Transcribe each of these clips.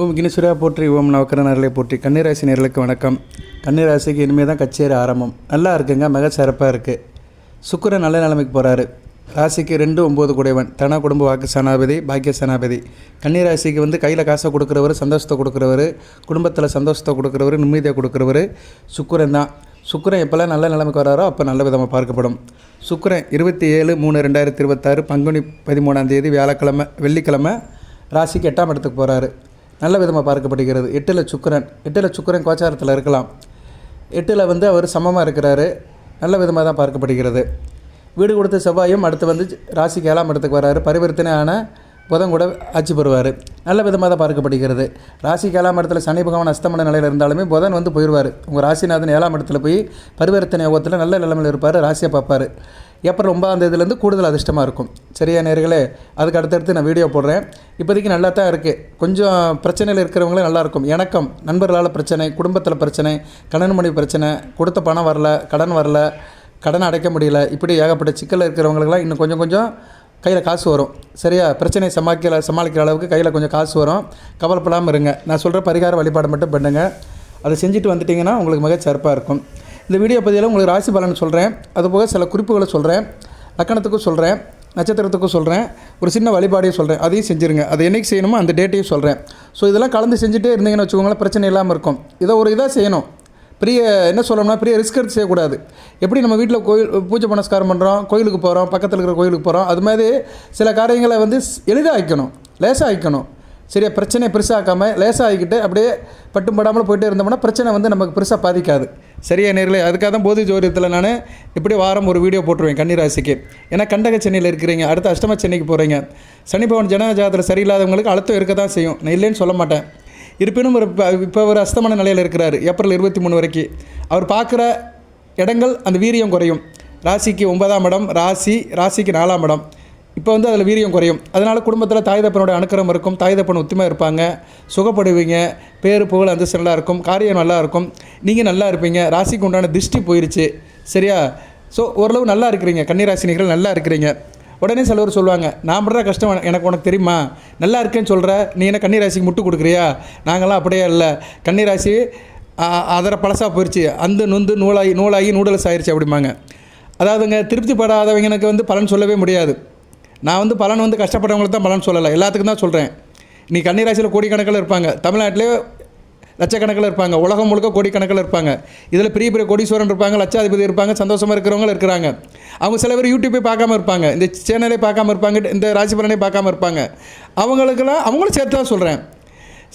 ஓம் கினேஸ்வரா போற்றி, ஓம் நவக்கரனர்களை போற்றி. கன்னிராசி நேர்களுக்கு வணக்கம். கன்னிராசிக்கு இனிமேல் தான் கச்சேரி ஆரம்பம். நல்லா இருக்குங்க, மிக சிறப்பாக இருக்குது. சுக்கிரன் நல்ல நிலைமைக்கு போகிறாரு. ராசிக்கு 2, 9 கூடையவன், தன குடும்ப வாக்கு சனாபதி, பாக்கிய சனாபதி. கன்னிராசிக்கு கையில் காசை கொடுக்குறவர், சந்தோஷத்தை கொடுக்குறவர், குடும்பத்தில் சந்தோஷத்தை கொடுக்குறவர், நிம்மதியை கொடுக்குறவர் சுக்கிரன் தான். சுக்கிரன் எப்போல்லாம் நல்ல நிலைமைக்கு வராரோ அப்போ நல்ல விதமாக பார்க்கப்படும். சுக்கிரன் 27/3/2026 பங்குனி 13 வியாழக்கிழமை வெள்ளிக்கிழமை ராசிக்கு 8ஆம் இடத்துக்கு போகிறாரு. நல்ல விதமாக பார்க்கப்படுகிறது. 8ல் சுக்கிரன் கோச்சாரத்தில் இருக்கலாம். 8ல் அவர் சமமாக இருக்கிறாரு. நல்ல விதமாக தான் பார்க்கப்படுகிறது. வீடு கொடுத்த செவ்வாயும் அடுத்து ராசிக்கு 7ஆம் இடத்துக்கு வராரு. பரிவர்த்தனை ஆன புதன் கூட ஆட்சி பெறுவார். நல்ல விதமாக தான் பார்க்கப்படுகிறது. ராசிக்கு 7ஆம் இடத்துல சனி பகவான் அஸ்தமன நிலையில் இருந்தாலுமே புதன் போயிடுவார். உங்கள் ராசிநாதன் 7ஆம் இடத்துல போய் பரிவர்த்தனை யோகத்தில் நல்ல நிலைமையில் இருப்பார். ராசியை பார்ப்பார். ஏப்ரல் 9ஆம் தேதியிலேருந்து கூடுதல் அதிர்ஷ்டமாக இருக்கும். சரியா நேர்களே? அதுக்கு அடுத்தடுத்து நான் வீடியோ போடுறேன். இப்போதைக்கு நல்லா தான் இருக்குது. கொஞ்சம் பிரச்சனையில் இருக்கிறவங்களே நல்லாயிருக்கும். எனக்கும் நண்பர்களால் பிரச்சனை, குடும்பத்தில் பிரச்சனை, கடன் மனைவி பிரச்சனை, கொடுத்த பணம் வரல, கடன் அடைக்க முடியல, இப்படி ஏகப்பட்ட சிக்கலில் இருக்கிறவங்களுக்கெல்லாம் இன்னும் கொஞ்சம் கையில் காசு வரும். சரியா? பிரச்சனையை சமாளிக்கிற அளவுக்கு கையில் கொஞ்சம் காசு வரும். கவலைப்படாமல் இருங்க. நான் சொல்கிற பரிகார வழிபாடு மட்டும் பண்ணுங்கள். அதை செஞ்சுட்டு வந்துட்டிங்கன்னா உங்களுக்கு மிக சிறப்பாக இருக்கும். இந்த வீடியோ பதிவில் உங்களுக்கு ராசி பலன் சொல்கிறேன். அதுபோக சில குறிப்புகளை சொல்கிறேன். லக்கணத்துக்கும் சொல்கிறேன், நட்சத்திரத்துக்கும் சொல்கிறேன், ஒரு சின்ன வழிபாடையும் சொல்கிறேன். அதையும் செஞ்சுருங்க. அதை என்றைக்கு செய்யணுமோ அந்த டேட்டையும் சொல்கிறேன். ஸோ இதெல்லாம் கலந்து செஞ்சுட்டே இருந்தீங்கன்னு வச்சுக்கோங்களேன், பிரச்சனை இல்லாமல் இருக்கும். இதாக செய்யணும். பெரிய ரிஸ்க் எடுத்து செய்யக்கூடாது. எப்படி நம்ம வீட்டில் பூஜை புனஸ்காரம் பண்ணுறோம், கோயிலுக்கு போகிறோம், பக்கத்தில் இருக்கிற கோயிலுக்கு போகிறோம், அது மாதிரி சில காரியங்களை எளிதாக ஆகிக்கணும், லேசாக ஆகிக்கணும். சரியா? பிரச்சனையை பெருசாக்காமல் லேசாக ஆகிக்கிட்டு அப்படியே பட்டும் படாமல் போயிட்டே இருந்தோம்னா பிரச்சனை நமக்கு பெருசாக பாதிக்காது. சரியா நேர்களே? அதுக்காக தான் போதி ஜோதிடத்தில் நான் இப்படி வாரம் ஒரு வீடியோ போட்டுருவேன் கன்னிராசிக்கு. ஏன்னா கண்டக சென்னையில் இருக்கிறீங்க, அடுத்து அஷ்டம சென்னைக்கு போகிறீங்க. சனி பகவான் ஜனஜாதத்தில் சரியில்லாதவங்களுக்கு அழுத்தம் இருக்க தான் செய்யும். நான் இல்லைன்னு சொல்ல மாட்டேன். இருப்பினும் இப்போ ஒரு அஸ்தமன நிலையில் இருக்கிறார். ஏப்ரல் 23 வரைக்கும் அவர் பார்க்குற இடங்கள் அந்த வீரியம் குறையும். ராசிக்கு 9ஆம் இடம், ராசிக்கு 4ஆம் இடம். இப்போ அதில் வீரியம் குறையும். அதனால் குடும்பத்தில் தாய் தப்பனோட அனுக்கிரம் இருக்கும். தாய் தப்பன் ஒத்துமையாக இருப்பாங்க, சுகப்படுவீங்க, பேரு புகழ் அந்தஸ்து நல்லா இருக்கும், காரியம் நல்லா இருக்கும், நீங்கள் நல்லா இருப்பீங்க. ராசிக்கு உண்டான திருஷ்டி போயிடுச்சு. சரியா? ஸோ ஓரளவு நல்லா இருக்கிறீங்க. கன்னிராசினிகள் நல்லா இருக்கிறீங்க. உடனே சிலவர் சொல்லுவாங்க, நான் படுற கஷ்டம் உனக்கு தெரியுமா, நல்லா இருக்கேன்னு சொல்கிற, நீ என்ன கன்னிராசிக்கு முட்டு கொடுக்குறியா? நாங்களாம் அப்படியே இல்லை. கன்னிராசி அதர பழசாக போயிடுச்சு, அந்த நொந்து நூலாகி நூடல்ஸ் ஆயிடுச்சு அப்படிம்பாங்க. அதாவதுங்க, திருப்தி படாதவங்களுக்கு பலன் சொல்லவே முடியாது. நான் பலன் கஷ்டப்படுறவங்களுக்கு தான் பலன் சொல்லலை, எல்லாத்துக்கும் தான் சொல்கிறேன். நீ கன்னிராசியில் கோடிக்கணக்கில் இருப்பாங்க, தமிழ்நாட்டிலே லட்சக்கணக்கில் இருப்பாங்க, உலகம் முழுக்க கோடிக்கணக்கில் இருப்பாங்க. இதில் பெரிய கோடீஸ்வரன் இருப்பாங்க, லட்சாதிபதி இருப்பாங்க, சந்தோஷமாக இருக்கிறவங்களும் இருக்கிறாங்க. அவங்க சில பேர் யூடியூப்பை பார்க்காம இருப்பாங்க, இந்த சேனலை பார்க்காம இருப்பாங்க, இந்த ராசி பலனை பார்க்காம இருப்பாங்க. அவங்களும் சேர்த்து தான் சொல்கிறேன்.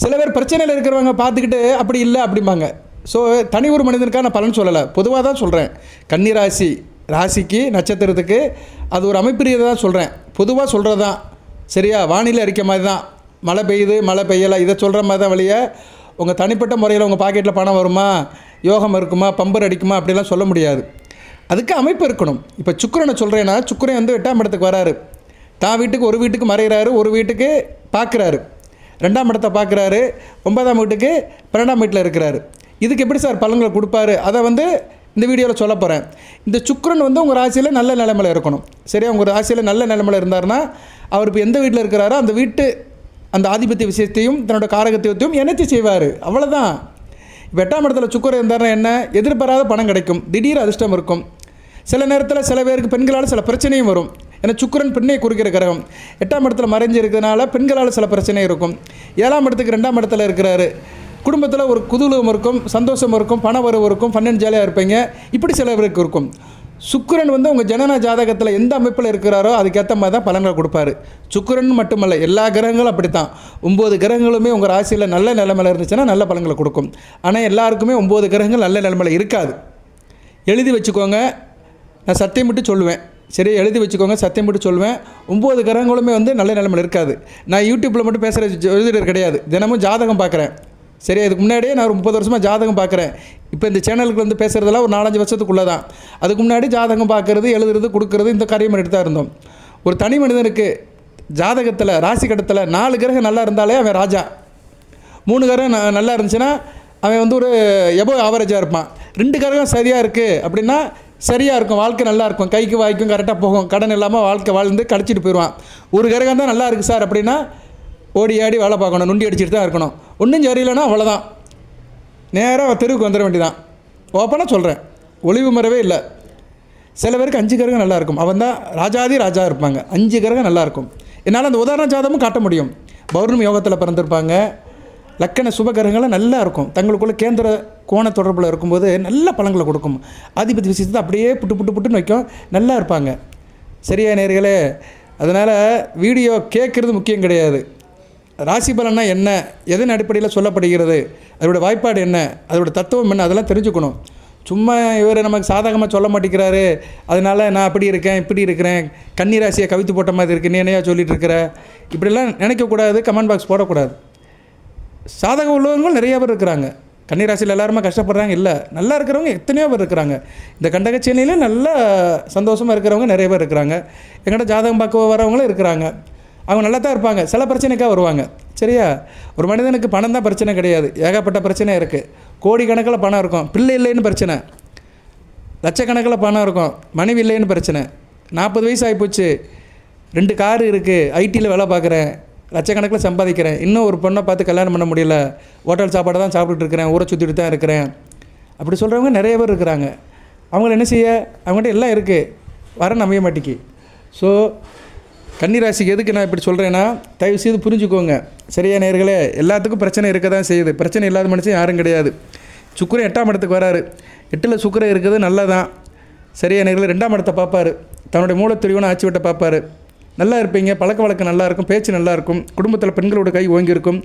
சில பேர் பிரச்சனையில் இருக்கிறவங்க பார்த்துக்கிட்டு அப்படி இல்லை அப்படிம்பாங்க. ஸோ தனி ஒரு மனிதனுக்காக நான் பலன் சொல்லலை, பொதுவாக தான் சொல்கிறேன். கன்னிராசி ராசிக்கு நட்சத்திரத்துக்கு அது ஒரு அமைப்பு ரீதியாக தான் சொல்கிறேன், பொதுவாக சொல்கிறது தான். சரியா? வானிலை அறிக்கை மாதிரி தான். மழை பெய்யுது, மழை பெய்யலை, இதை சொல்கிற மாதிரி தான். வழியை உங்கள் தனிப்பட்ட முறையில் உங்கள் பாக்கெட்டில் பணம் வருமா, யோகம் இருக்குமா, பம்பர் அடிக்குமா, அப்படிலாம் சொல்ல முடியாது. அதுக்கு அமைப்பு இருக்கணும். இப்போ சுக்கிரனை சொல்கிறேன்னா, சுக்கிரன் 8ஆம் இடத்துக்கு வராரு. தான் வீட்டுக்கு ஒரு வீட்டுக்கு மறைகிறாரு, ஒரு வீட்டுக்கு பார்க்குறாரு, 2ஆம் இடத்தை பார்க்குறாரு, 9ஆம் வீட்டுக்கு 12ஆம் வீட்டில் இருக்கிறாரு. இதுக்கு எப்படி சார் பலன்களை கொடுப்பாரு? அதை இந்த வீடியோவில் சொல்ல போகிறேன். இந்த சுக்கிரன் உங்கள் ராசியில் நல்ல நிலைமையில் இருக்கணும். சரியா? உங்கள் ராசியில் நல்ல நிலைமையில் இருந்தார்னா அவர் இப்போ எந்த வீட்டில் இருக்கிறாரோ அந்த வீட்டு அந்த ஆதிபத்திய விஷயத்தையும் தன்னோட காரகத்தையும் இணைச்சி செய்வார். அவ்வளோதான். இப்போ 8ஆம் இடத்துல சுக்கிரன் இருந்தார்னா என்ன? எதிர்பாராத பணம் கிடைக்கும், திடீர் அதிர்ஷ்டம் இருக்கும். சில நேரத்தில் சில பேருக்கு பெண்களால் சில பிரச்சனையும் வரும். ஏன்னா சுக்கிரன் பெண்ணை குறிக்கிற கிரகம். 8ஆம் இடத்துல மறைஞ்சு இருக்கிறதுனால பெண்களால் சில பிரச்சனை இருக்கும். 7ஆம் இடத்துக்கு 2ஆம் இடத்துல இருக்கிறாரு. குடும்பத்தில் ஒரு குதூகலம் இருக்கும், சந்தோஷம் இருக்கும், பண வரவு இருக்கும், ஃபன் ஜாலியாக இருப்பீங்க. இப்படி சில பேருக்கு இருக்கும். சுக்கிரன் உங்கள் ஜனன ஜாதகத்தில் எந்த அமைப்பில் இருக்கிறாரோ அதுக்கேற்ற மாதிரி தான் பலன்களை கொடுப்பாரு. சுக்கிரன் மட்டுமல்ல, எல்லா கிரகங்களும் அப்படி தான். 9 கிரகங்களுமே உங்கள் ராசியில் நல்ல நிலைமையில் இருந்துச்சுன்னா நல்ல பலன்களை கொடுக்கும். ஆனால் எல்லாருக்குமே 9 கிரகங்கள் நல்ல நிலைமையில் இருக்காது. எழுதி வச்சுக்கோங்க, நான் சத்தியம் விட்டு சொல்லுவேன். சரி, எழுதி வச்சுக்கோங்க, சத்தியம் விட்டு சொல்லுவேன். 9 கிரகங்களுமே நல்ல நிலைமையில் இருக்காது. நான் யூடியூப்பில் மட்டும் பேசுகிற எழுதிடர் கிடையாது, தினமும் ஜாதகம் பார்க்குறேன். சரி, அதுக்கு முன்னாடியே நான் ஒரு 30 வருஷமாக ஜாதகம் பார்க்குறேன். இப்போ இந்த சேனலுக்கு பேசுகிறதெல்லாம் ஒரு 4-5 வருஷத்துக்குள்ளே தான். அதுக்கு முன்னாடி ஜாதகம் பார்க்குறது, எழுதுறது, கொடுக்குறது, இந்த காரியம் பண்ணிட்டு தான் இருந்தோம். ஒரு தனி மனிதனுக்கு ஜாதகத்தில் ராசி கட்டத்தில் 4 கிரகம் நல்லா இருந்தாலே அவன் ராஜா. 3 கிரகம் நல்லா இருந்துச்சுன்னா அவன் ஒரு எபோ ஆவரேஜாக இருப்பான். 2 கிரகம் சரியாக இருக்குது அப்படின்னா சரியாக இருக்கும், வாழ்க்கை நல்லா இருக்கும், கைக்கு வாய்க்கும் கரெக்டாக போகும், கடன் இல்லாமல் வாழ்க்கை வாழ்ந்து கழிச்சிட்டு போயிடுவான். ஒரு கிரகம் தான் நல்லா இருக்குது சார் அப்படின்னா ஓடி ஆடி வேலை பார்க்கணும், நுண்டி அடிச்சுட்டு தான் இருக்கணும். ஒன்றும் சரியில்லைன்னா அவ்வளோதான், நேராக தெருவுக்கு வந்துட வேண்டியதான். ஓப்பனாக சொல்கிறேன், ஒளிவு மறைவே இல்லை. சில பேருக்கு 5 கிரகம் நல்லாயிருக்கும், அவன் தான் ராஜா இருப்பாங்க. 5 கிரகம் நல்லாயிருக்கும். என்னால் அந்த உதாரண ஜாதகமும் காட்ட முடியும். பௌர்ணமி யோகத்தில் பிறந்திருப்பாங்க, லக்கண சுபகிரகங்களும் நல்லா இருக்கும், தங்களுக்குள்ள கேந்திர கோண தொடர்பில் இருக்கும்போது நல்ல பலன்களை கொடுக்கும். ஆதிபத்தி விஷயத்தை அப்படியே புட்டுன்னு வைக்கும், நல்லா இருப்பாங்க. சரியா நேயர்களே? அதனால் வீடியோ கேட்குறது முக்கியம் கிடையாது. ராசி பலன்னா என்ன, எதன் அடிப்படையில் சொல்லப்படுகிறது, அதோடய வாய்ப்பாடு என்ன, அதோடய தத்துவம் என்ன, அதெல்லாம் தெரிஞ்சுக்கணும். சும்மா இவர் நமக்கு சாதகமாக சொல்ல மாட்டேங்கிறாரு, அதனால் நான் அப்படி இருக்கேன் இப்படி இருக்கிறேன், கன்னி ராசியை கவித்து போட்ட மாதிரி இருக்கு, நீ என்னையா சொல்லிகிட்டு இருக்கிற, இப்படிலாம் நினைக்கக்கூடாது. கமெண்ட் பாக்ஸ் போடக்கூடாது. சாதகம் உள்ளவங்களும் நிறைய பேர் இருக்கிறாங்க. கன்னிராசியில் எல்லாருமே கஷ்டப்படுறாங்க இல்லை, நல்லா இருக்கிறவங்க எத்தனையோ பேர் இருக்கிறாங்க. இந்த கண்டகச்சேனையில் நல்லா சந்தோஷமாக இருக்கிறவங்க நிறைய பேர் இருக்கிறாங்க. எங்கிட்ட ஜாதகம் பார்க்க வரவங்களும் இருக்கிறாங்க. அவங்க நல்லா தான் இருப்பாங்க, சில பிரச்சனைக்காக வருவாங்க. சரியா? ஒரு மனிதனுக்கு பணம் தான் பிரச்சனை கிடையாது, ஏகப்பட்ட பிரச்சனை இருக்குது. கோடிக்கணக்கில் பணம் இருக்கும், பிள்ளை இல்லைன்னு பிரச்சனை. லட்சக்கணக்கில் பணம் இருக்கும், மனைவி இல்லைன்னு பிரச்சனை. 40 வயசு ஆகிப்போச்சு, 2 காரு இருக்குது, ஐடியில் வேலை பார்க்குறேன், லட்சக்கணக்கில் சம்பாதிக்கிறேன், இன்னும் ஒரு பொண்ணை பார்த்து கல்யாணம் பண்ண முடியல, ஹோட்டல் சாப்பாடு தான் சாப்பிட்டுட்டு இருக்கிறேன், ஊரை சுற்றிட்டு தான் இருக்கிறேன், அப்படி சொல்கிறவங்க நிறைய பேர் இருக்கிறாங்க. அவங்கள என்ன செய்ய, அவங்கள்ட்ட எல்லாம் இருக்குது, வர நம்ப மாட்டேங்கி. ஸோ கன்னிராசிக்கு எதுக்கு நான் இப்படி சொல்கிறேன்னா, தயவு செய்து புரிஞ்சுக்கோங்க. சரியா நேயர்களே? எல்லாத்துக்கும் பிரச்சனை இருக்க தான் செய்யுது, பிரச்சனை இல்லாத மனுஷன் யாரும் கிடையாது. சுக்கிரன் 8ஆம் இடத்துக்கு வராரு, 8ல் சுக்கிரன் இருக்குது, நல்லதான். சரியா நேயர்களே? 2ஆம் இடத்தை பார்ப்பார், தன்னுடைய மூலத்திரியோன்னு ஆட்சி விட்ட பார்ப்பார். நல்லா இருப்பீங்க, பழக்க வழக்கம் நல்லாயிருக்கும், பேச்சு நல்லாயிருக்கும், குடும்பத்தில் பெண்களோட கை ஓங்கி இருக்கும்,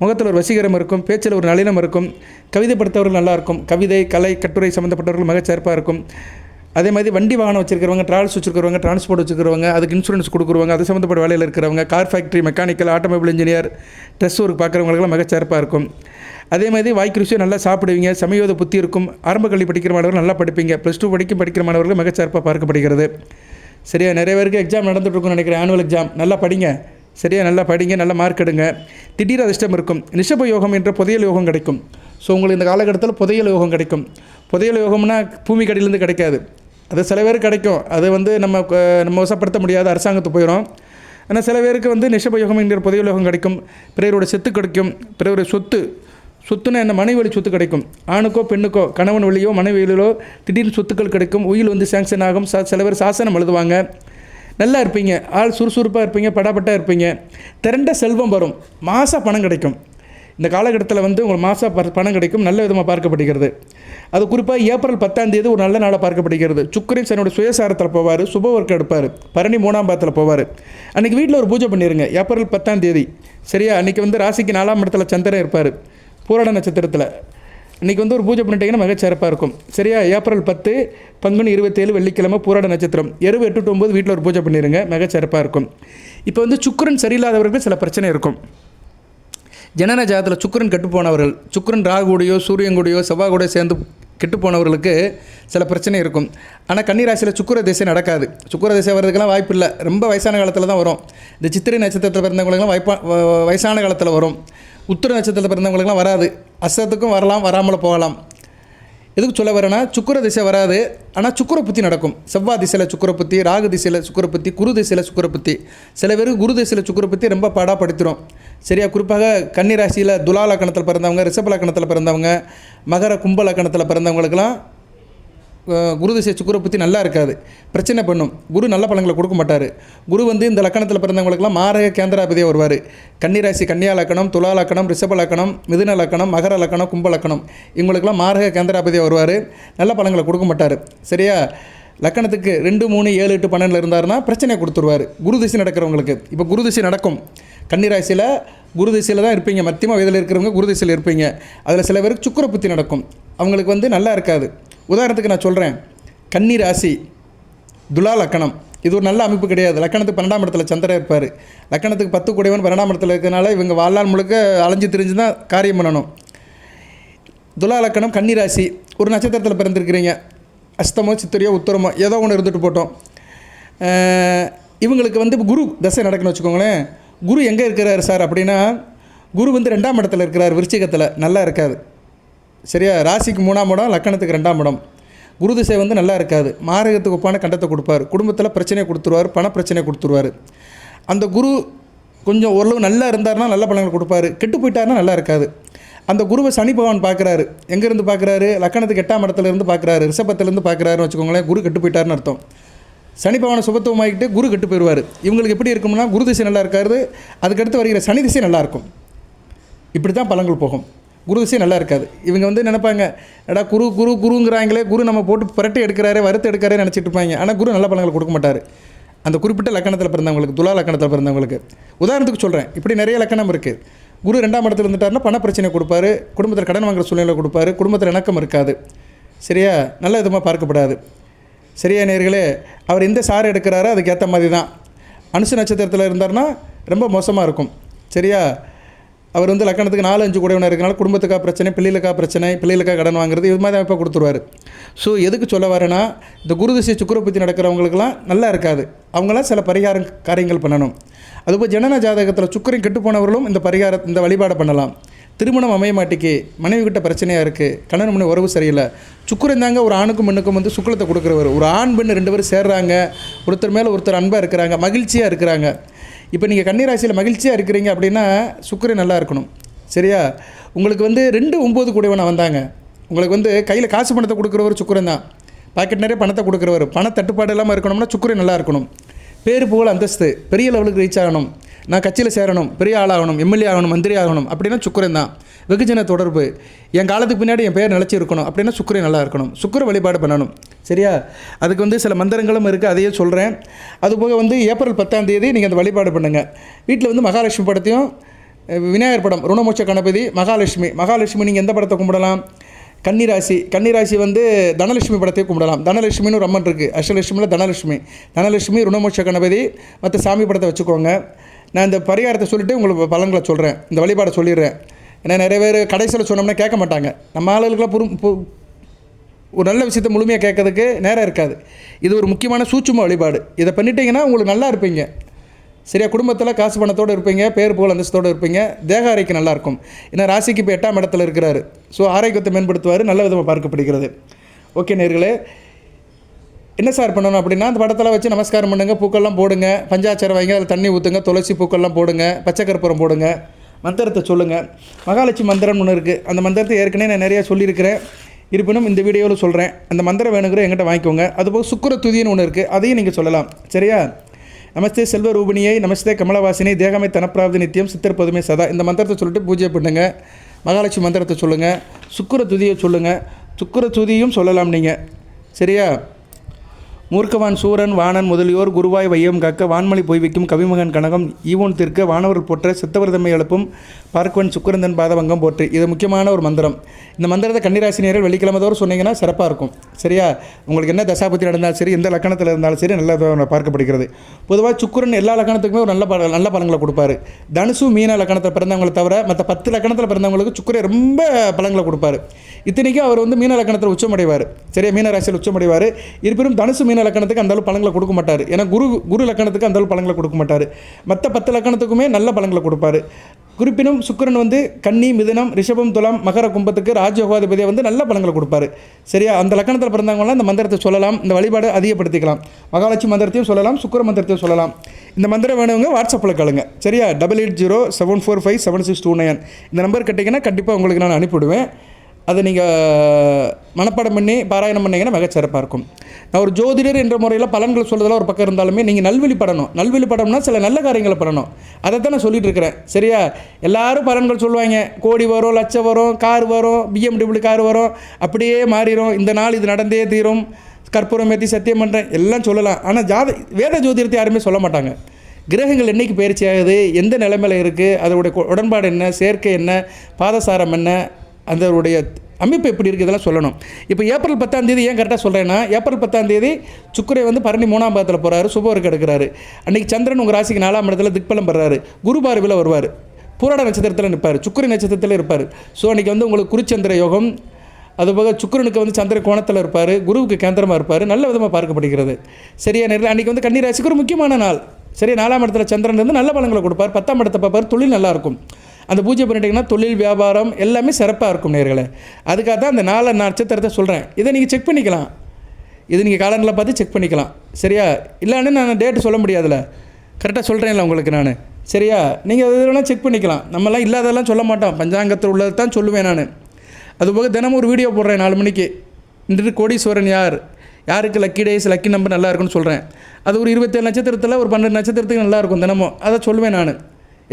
முகத்தில் ஒரு வசீகரம் இருக்கும், பேச்சில் ஒரு நளினம் இருக்கும், கவிதை படுத்தவர்கள் நல்லாயிருக்கும், கவிதை கலை கட்டுரை சம்மந்தப்பட்டவர்கள் மிகச்சிறப்பாக இருக்கும். அதே மாதிரி வண்டி வாகனம் வச்சுருக்கிறவங்க, ட்ராவல்ஸ் வச்சுருக்கிறவங்க, டிரான்ஸ்போர்ட் வச்சுருக்கிறவங்க, அதுக்கு இன்சூரன்ஸ் கொடுக்குறவங்க, அது சம்மந்தப்பட்ட வேலையில் இருக்கிறவங்க, car factory mechanical automobile engineer ட்ரெஸ் ஒர்க் பார்க்குறவங்களுக்குலாம் மிகச்சிறப்பாக இருக்கும். அதே மாதிரி வாய்க்கு ருசியாக நல்லா சாப்பிடுவீங்க, சமயோத புத்தி இருக்கும், ஆரம்ப கல்வி படிக்கிற மாணவர்கள் நல்லா படிப்பீங்க, +2 படிக்கிற மாணவர்கள் மிகச்சிறப்பாக பார்க்கப்படுகிறது. சரியா? நிறைய பேருக்கு எக்ஸாம் நடந்துகிட்ருக்குன்னு நினைக்கிறேன், ஆனுவல் எக்ஸாம். நல்லா படிங்க, சரியா? நல்லா படிங்க, நல்ல மார்க் எடுங்க. திடீர் அதிர்ஷ்டம் இருக்கும், நிஷப யோகம் என்ற புதையல் யோகம் கிடைக்கும். ஸோ உங்களுக்கு இந்த காலகட்டத்தில் புதையல் யோகம் கிடைக்கும். புதையல் யோகம்னா பூமி கடியிலேருந்து கிடைக்காது, அது சில பேருக்கு கிடைக்கும், அது நம்ம வசப்படுத்த முடியாத அரசாங்கத்துக்கு போயிடும். ஆனால் சில பேருக்கு நிஷப யோகம் என்கிற புதையல் யோகம் கிடைக்கும். பிறருடைய சொத்து கிடைக்கும், பிறருடைய சொத்துன்னா என்ன, மனைவி வழி சொத்து கிடைக்கும். ஆணுக்கோ பெண்ணுக்கோ, கணவன் வழியோ மனைவி வழியிலோ திடீர்னு சொத்துக்கள் கிடைக்கும். உயில் சேங்ஷன் ஆகும். சில பேர் சாசனம் எழுதுவாங்க. நல்லா இருப்பீங்க, ஆள் சுறுசுறுப்பாக இருப்பீங்க, படாப்பட்டாக இருப்பீங்க. திரண்ட செல்வம் வரும், மாத பணம் கிடைக்கும். இந்த காலகட்டத்தில் உங்களுக்கு மாத பணம் கிடைக்கும், நல்ல விதமாக பார்க்கப்படுகிறது. அது குறிப்பாக ஏப்ரல் 10ஆம் தேதி ஒரு நல்ல நாளாக பார்க்கப்படுகிறது. சுக்கிரன் தன்னுடைய சுயசாரத்தில் போவார், சுப ஒர்க் எடுப்பார், பரணி 3ஆம் பாதத்தில் போவார். அன்றைக்கி வீட்டில் ஒரு பூஜை பண்ணிடுங்க, ஏப்ரல் 10ஆம் தேதி. சரியா? அன்றைக்கி ராசிக்கு 4ஆம் இடத்துல சந்திரன் இருப்பார், பூராட நட்சத்திரத்தில். இன்றைக்கி ஒரு பூஜை பண்ணிட்டீங்கன்னா மிகச்சிறப்பாக இருக்கும். சரியா? ஏப்ரல் 10 பங்குனி 27 வெள்ளிக்கிழமை பூராட நட்சத்திரம், இரவு 8 to 9 வீட்டில் ஒரு பூஜை பண்ணிடுங்க, மிகச்சிறப்பாக இருக்கும். இப்போ சுக்கிரன் சரியில்லாதவர்கள் சில பிரச்சனை இருக்கும். ஜனன ஜாதத்தில் சுக்கிரன் கெட்டு போனவர்கள், சுக்கிரன் ராகுடையோ சூரியன் செவ்வாய் கூடயோ சேர்ந்து கெட்டு போனவர்களுக்கு சில பிரச்சனை இருக்கும். ஆனால் கன்னிராசியில் சுக்கிர திசை நடக்காது. சுக்கிர திசை வர்றதுக்கெல்லாம் வாய்ப்பு இல்லை, ரொம்ப வயசான காலத்தில் தான் வரும். இந்த சித்திரை நட்சத்திரத்தில் பிறந்தவங்களுக்கெல்லாம் வயசான காலத்தில் வரும். உத்திர நட்சத்திரத்தில் பிறந்தவங்களுக்கெல்லாம் வராது, அஸ்தத்துக்கும் வரலாம், வராமல் போகலாம். எதுக்கு சொல்ல வரேன்னா, சுக்கிர திசை வராது, ஆனால் சுக்கிர புத்தி நடக்கும். செவ்வாய் திசையில் சுக்கிர புத்தி, ராகு திசையில் சுக்கிர புத்தி, குரு திசையில் சுக்கிர புத்தி. சில பேருக்கு குரு திசையில் சுக்கிர புத்தி ரொம்ப பாடாப்படுத்திடும். சரியா? குறிப்பாக கன்னிராசியில் துலா லக்கணத்தில் பிறந்தவங்க, ரிஷப லக்கணத்தில் பிறந்தவங்க, மகர கும்ப லக்கணத்தில் பிறந்தவங்களுக்கெல்லாம் குரு திசை சுக்கிர புத்தி நல்லா இருக்காது, பிரச்சனை பண்ணும். குரு நல்ல பலன்களை கொடுக்க மாட்டார். குரு இந்த லக்கணத்தில் பிறந்தவங்களுக்கெல்லாம் மாரக கேந்திராபதியாக வருவார். கன்னிராசி கன்னியா லக்கணம், துலா லக்கணம், ரிஷப லக்கணம், மிதுன லக்கணம், மகர லக்கணம், கும்ப லக்கணம், இவங்களுக்கெல்லாம் மாரக கேந்திராபதியாக வருவார், நல்ல பலன்களை கொடுக்க மாட்டார். சரியா? லக்கணத்துக்கு 2, 3, 7, 8, 12 இருந்தாருன்னா பிரச்சனையை கொடுத்துருவார். குரு திசை நடக்கிறவங்களுக்கு இப்போ குரு திசை நடக்கும். கன்னிராசியில் குரு திசையில் தான் இருப்பீங்க, மத்தியம வயதில் இருக்கிறவங்க குரு திசையில் இருப்பீங்க. அதில் சில பேருக்கு சுக்கிர புத்தி நடக்கும், அவங்களுக்கு நல்லா இருக்காது. உதாரணத்துக்கு நான் சொல்கிறேன், கன்னிராசி துலா லக்கணம், இது ஒரு நல்ல அமைப்பு கிடையாது. லக்கணத்துக்கு 12ஆம் இடத்துல சந்திரன் இருப்பார், லக்கணத்துக்கு 10 கூடையவன் 12ஆம் இடத்துல இருக்கிறனால இவங்க வாழ்நாள் முழுக்க அலைஞ்சு திரிஞ்சு தான் காரியம் பண்ணணும். துலா லக்கணம் கன்னிராசி ஒரு நட்சத்திரத்தில் பிறந்திருக்கிறீங்க, அஸ்தமோ சித்திரையோ உத்தரமோ ஏதோ ஒன்று இருந்துட்டு போட்டோம். இவங்களுக்கு குரு தசை நடக்குன்னு வச்சுக்கோங்களேன். குரு எங்கே இருக்கிறார் சார் அப்படின்னா, குரு 2ஆம் இடத்துல இருக்கிறார், விருச்சிகத்தில், நல்லா இருக்காது. சரியா? ராசிக்கு 3ஆம் இடம், லக்கணத்துக்கு 2ஆம் இடம். குரு திசை நல்லா இருக்காது, மாரகத்துக்கு ஒப்பான கண்டத்தை கொடுப்பார், குடும்பத்தில் பிரச்சனையை கொடுத்துருவார், பண பிரச்சனையை கொடுத்துருவார். அந்த குரு கொஞ்சம் ஓரளவு நல்லா இருந்தாருன்னா நல்ல பலன்கள் கொடுப்பாரு, கெட்டு போயிட்டாருன்னா நல்லா இருக்காது. அந்த குருவை சனி பகவான் பார்க்குறாரு. எங்கேருந்து பார்க்குறாரு? லக்கணத்துக்கு 8ஆம் இடத்துலேருந்து பார்க்குறாரு, ரிஷபத்திலேருந்து பார்க்குறாருன்னு வச்சுக்கோங்களேன். குரு கெட்டு போயிட்டாருன்னு அர்த்தம். சனி பகவானை சுபத்துவமாகிட்டு குரு கெட்டு போயிடுவார். இவங்களுக்கு எப்படி இருக்கும்னா, குரு திசை நல்லா இருக்காது, அதுக்கடுத்து வருகிற சனி திசை நல்லாயிருக்கும். இப்படி தான் பலன்கள் போகும். குரு திசை நல்லா இருக்காது. இவங்க வந்து நினைப்பாங்க, எடா குருங்கிறாங்களே, குரு நம்ம போட்டு புரட்டி எடுக்கிறாரு, வறுத்து எடுக்கிறாரு நினச்சிட்டு இருப்பாங்க. ஆனால் குரு நல்ல பலன்கள் கொடுக்க மாட்டார். அந்த குறிப்பிட்ட லக்கணத்தில் பிறந்தவங்களுக்கு, துலா லக்கணத்தில் பிறந்தவங்களுக்கு. உதாரணத்துக்கு சொல்கிறேன், இப்படி நிறைய லக்கணம் இருக்குது. குரு 2ஆம் இடத்துல இருந்துட்டாருன்னா பண பிரச்சனை கொடுப்பாரு, குடும்பத்தில் கடன் வாங்குற சூழ்நிலை கொடுப்பாரு, குடும்பத்தில் இணக்கம் இருக்காது. சரியா? நல்ல விதமாக பார்க்கப்படாது. சரியா நேயர்களே? அவர் எந்த சாரை எடுக்கிறாரோ அதுக்கேற்ற மாதிரி தான். அனுச நட்சத்திரத்தில் இருந்தார்னா ரொம்ப மோசமாக இருக்கும். சரியா? அவர் வந்து லக்கணத்துக்கு 4-5 கூடையவனாக இருக்கனால குடும்பத்துக்காக பிரச்சனை, பிள்ளைகளுக்காக கடன் வாங்குறது, இது மாதிரி அமைப்பாக கொடுத்துருவார். ஸோ எதுக்கு சொல்ல வரேன்னா, இந்த குரு திசை சுக்கிர பற்றி நடக்கிறவங்களுக்கெல்லாம் நல்லா இருக்காது. அவங்களாம் சில காரியங்கள் பண்ணணும். அதுபோல் ஜனன ஜாதகத்தில் சுக்கிரன் கெட்டு போனவர்களும் இந்த வழிபாடை பண்ணலாம். திருமணம் அமைய மாட்டிக்கு, மனைவி கிட்ட பிரச்சனையாக இருக்குது, கணவன் மனைவி உறவு சரியில்லை. சுக்கிரன் தாங்க ஒரு ஆணுக்கும் பெண்ணுக்கும் வந்து சுக்கிரத்தை கொடுக்குறவர். ஒரு ஆண் பெண் 2 பேரும் சேர்றாங்க, ஒருத்தர் மேலே ஒருத்தர் அன்பாக இருக்கிறாங்க, மகிழ்ச்சியாக இருக்கிறாங்க. இப்போ நீங்கள் கன்னிராசியில் மகிழ்ச்சியாக இருக்கிறீங்க அப்படின்னா சுக்கிரன் நல்லா இருக்கணும். சரியா? உங்களுக்கு வந்து 2-9 கூடியவனாக வந்தாங்க. உங்களுக்கு வந்து கையில் காசு பணத்தை கொடுக்குறவர் சுக்கிரன் தான். பாக்கெட் நிறைய பணத்தை கொடுக்குறவர். பண தட்டுப்பாடு இல்லாமல் இருக்கணும்னா சுக்கிரன் நல்லா இருக்கணும். பேர் புகழ் அந்தஸ்து பெரிய லெவலுக்கு ரீச் ஆகணும், நான் கட்சியில் சேரணும், பெரிய ஆளாகணும், எம்எல்ஏ ஆகணும், மந்திரி ஆகணும் அப்படின்னா சுக்கிரன் தான். வெகுஜன தொடர்பு, என் காலத்துக்கு பின்னாடி என் பேர் நிலச்சி இருக்கணும் அப்படின்னா சுக்கிரன் நல்லா இருக்கணும். சுக்கிர வழிபாடு பண்ணணும். சரியா? அதுக்கு வந்து சில மந்திரங்களும் இருக்குது, அதையே சொல்கிறேன். அதுபோக வந்து ஏப்ரல் 10ஆம் தேதி நீங்கள் அந்த வழிபாடு பண்ணுங்கள். வீட்டில் வந்து மகாலட்சுமி படத்தையும், விநாயகர் படம், ருணமோட்ச கணபதி, மகாலட்சுமி நீங்கள் எந்த படத்தை கும்பிடலாம்? கன்னிராசி வந்து தனலட்சுமி படத்தை கும்பிடலாம். தனலட்சுமின்னு ஒரு அம்மன் இருக்குது. அஷ்டலட்சுமியில் தனலட்சுமி ருணமோட்ச கணபதி மற்ற சாமி படத்தை வச்சுக்கோங்க. நான் இந்த பரிகாரத்தை சொல்லிவிட்டு உங்களுக்கு பலன்களை சொல்கிறேன், இந்த வழிபாடை சொல்லிடுறேன். ஏன்னா நிறைய பேர் கடைசியில் சொன்னோம்னா கேட்க மாட்டாங்க. நம்ம ஆளுகளுக்கெல்லாம் ஒரு நல்ல விஷயத்தை முழுமையாக கேட்கறதுக்கு நேரம் இருக்காது. இது ஒரு முக்கியமான சூட்சும வழிபாடு. இதை பண்ணிட்டீங்கன்னா உங்களுக்கு நல்லா இருப்பீங்க. சரியா? குடும்பத்தில் காசு பணத்தோடு இருப்பீங்க, பேர் புகழ் அந்தஸ்தோடு இருப்பீங்க, தேக ஆரோக்கியம் நல்லாயிருக்கும். ஏன்னா ராசிக்கு இப்போ 8ஆம் இடத்துல இருக்கிறாரு. ஸோ ஆரோக்கியத்தை மேம்படுத்துவார், நல்ல விதமாக பார்க்கப்படுகிறது. ஓகே நேயர்களே, என்ன சார் பண்ணணும் அப்படின்னா, அந்த படத்தில் வச்சு நமஸ்காரம் பண்ணுங்கள், பூக்கள்லாம் போடுங்க, பஞ்சாச்சாரம் வைங்க, அதில் தண்ணி ஊற்றுங்க, துளசி பூக்கள்லாம் போடுங்க, பச்சை கற்பூரம் போடுங்க, மந்திரத்தை சொல்லுங்கள். மகாலட்சுமி மந்திரம்னு ஒன்று இருக்குது. அந்த மந்திரத்தை ஏற்கனவே நான் நிறையா சொல்லியிருக்கிறேன். இருப்பினும் இந்த வீடியோவில் சொல்கிறேன். அந்த மந்திரம் வேணுங்கிற எங்கிட்ட வாங்கிக்கோங்க. அதுபோக சுக்கிர துதின்னு ஒன்று இருக்குது, அதையும் நீங்கள் சொல்லலாம். சரியா? நமஸ்தே செல்வ ரூபிணியை, நமஸ்தே கமலவாசினி, தேகமே தனப்பிராப்தி நித்தியம், சித்தர் பதுமே சதா. இந்த மந்திரத்தை சொல்லிட்டு பூஜை பண்ணுங்கள். மகாலட்சுமி மந்திரத்தை சொல்லுங்கள், சுக்கிர துதியை சொல்லுங்கள். சுக்கிர துதியும் சொல்லலாம் நீங்கள். சரியா? மூர்க்கவான் சூரன் வாணன் முதலியோர் குருவாய் வையம் காக்க, வான்மொழி பொய்விக்கும் கவிமகன் கனகம் ஈவோன் தீர்க்க, வானவர்கள் போற்ற சித்தவர் தம்மை எழுப்பும் பார்க்கவன் சுக்கிரந்தன் பாதவங்கம் போற்று. இது முக்கியமான ஒரு மந்திரம். இந்த மந்திரத்தை கன்னிராசினியர்கள் வெள்ளிக்கிழமை தோறும் சொன்னீங்கன்னா சிறப்பாக இருக்கும். சரியா? உங்களுக்கு என்ன தசாபத்தி நடந்தாலும் சரி, எந்த லக்கணத்தில் இருந்தாலும் சரி, நல்ல பார்க்கப்படுகிறது. பொதுவாக சுக்கிரன் எல்லா லக்கணத்துக்குமே ஒரு நல்ல பலன்களை கொடுப்பாரு. தனுசு மீன லக்கணத்தில் பிறந்தவங்களை தவிர மற்ற 10 லக்கணத்தில் பிறந்தவங்களுக்கு சுக்கிரன் ரொம்ப பலன்களை கொடுப்பாரு. இத்தனைக்கும் அவர் வந்து மீன லக்கணத்தில் உச்சமடைவார். சரியா? மீன ராசியில் உச்சமடைவார். இருப்பினும் தனுசு மீன லக்கணத்துக்கு அந்தளவு பலன்களை கொடுக்க மாட்டார். ஏன்னா குரு லக்கணத்துக்கு அந்தளவு பலன்களை கொடுக்க மாட்டார். மற்ற 10 லக்கணத்துக்குமே நல்ல பலன்களை கொடுப்பார். குறிப்பினும் சுக்கிரன் வந்து கன்னி, மிதுனம், ரிஷபம், துலாம், மகர, கும்பத்துக்கு ராஜயோகாதிபதியை வந்து நல்ல பலன்களை கொடுப்பார். சரியா? அந்த லக்கணத்தில் பிறந்தவங்களாம் இந்த மந்திரத்தை சொல்லலாம், இந்த வழிபாடு அதிகப்படுத்திக்கலாம். மகாலட்சுமி மந்திரத்தையும் சொல்லலாம், சுக்கிர மந்திரத்தையும் சொல்லலாம். இந்த மந்திரம் வேணுங்க வாட்ஸ்அப்பில் கேளுங்க. சரியா? 8807457629 இந்த நம்பர் கேட்டிங்கன்னா கண்டிப்பாக உங்களுக்கு நான் அனுப்பிவிடுவேன். அதை நீங்கள் மனப்பாடம் பண்ணி பாராயணம் பண்ணிங்கன்னா மிகச்சிறப்பாக இருக்கும். நான் ஒரு ஜோதிடர் என்ற முறையில் பலன்கள் சொல்கிறதெல்லாம் ஒரு பக்கம் இருந்தாலுமே நீங்கள் நல்வழிப்படணும்னா சில நல்ல காரியங்களை பண்ணணும். அதை தான் நான் சொல்லிகிட்டு இருக்கிறேன். சரியா? எல்லோரும் பலன்கள் சொல்லுவாங்க, கோடி வரும், லட்சம் வரும், கார் வரும், BMW கார் வரும், அப்படியே மாறிடும், இந்த நாள் இது நடந்தே தீரும், கற்பூரம் ஏற்றி சத்தியம் பண்ணுறேன் எல்லாம் சொல்லலாம். ஆனால் வேத ஜோதிடத்தை யாருமே சொல்ல மாட்டாங்க. கிரகங்கள் என்றைக்கு பயிற்சி ஆகுது, எந்த நிலைமையில் இருக்குது, அதோடைய உடன்பாடு என்ன, சேர்க்கை என்ன, பாதசாரம் என்ன, அதனுடைய அமைப்பு எப்படி இருக்குது, இதெல்லாம் சொல்லணும். இப்போ ஏப்ரல் 10ஆம் தேதி ஏன் கரெக்டாக சொல்கிறேன்னா, ஏப்ரல் 10ஆம் தேதி சுக்கிரை வந்து பரணி 3ஆம் பாதத்தில் போகிறாரு, சுபவருக்கு எடுக்கிறாரு. அன்றைக்கி சந்திரன் உங்கள் ராசிக்கு 4ஆம் இடத்துல திக்பலம் பெறாரு, குரு பார்வையில் வருவார், பூராட நட்சத்திரத்தில் நிற்பார், சுக்கிர நட்சத்திரத்தில் இருப்பார். ஸோ அன்றைக்கி வந்து உங்களுக்கு குருச்சந்திர யோகம், அதுபோக சுக்கிரனுக்கு வந்து சந்திர கோணத்தில் இருப்பார், குருவுக்கு கேந்திரமாக இருப்பார், நல்ல விதமாக பார்க்கப்படுகிறது. சரியா நேரில் அன்றைக்கி வந்து கன்னி ராசிக்கு ஒரு முக்கியமான நாள். சரியா? 4ஆம் இடத்துல சந்திரன் வந்து நல்ல பலன்களை கொடுப்பார். 10ஆம் இடத்தை பார்ப்பார், தொழில் நல்லாயிருக்கும். அந்த பூஜை பண்ணிட்டீங்கன்னா தொழில், வியாபாரம் எல்லாமே சிறப்பாக இருக்கும் நேர்களே. அதுக்காக தான் அந்த 4 நட்சத்திரத்தை சொல்கிறேன். இதை நீங்கள் செக் பண்ணிக்கலாம். இது நீங்கள் காலண்டரில் பார்த்து செக் பண்ணிக்கலாம். சரியா? இல்லைன்னு நான் டேட்டு சொல்ல முடியாதுல்ல, கரெக்டாக சொல்கிறேன்ல உங்களுக்கு நான். சரியா? நீங்கள் இதெல்லாம் செக் பண்ணிக்கலாம். நம்மலாம் இல்லாததெல்லாம் சொல்ல மாட்டோம், பஞ்சாங்கத்தில் உள்ளது தான் சொல்லுவேன் நான். அதுபோக தினமும் ஒரு வீடியோ போடுறேன் 4 மணிக்கு. இன்று கோடீஸ்வரன் யார், யாருக்கு லக்கி டேஸ் லக்கி நம்பர் நல்லா இருக்குன்னு சொல்கிறேன். அது ஒரு 27 நட்சத்திரத்தில் ஒரு 12 நட்சத்திரத்துக்கு நல்லாயிருக்கும் தினமும். அதை சொல்லுவேன் நான்.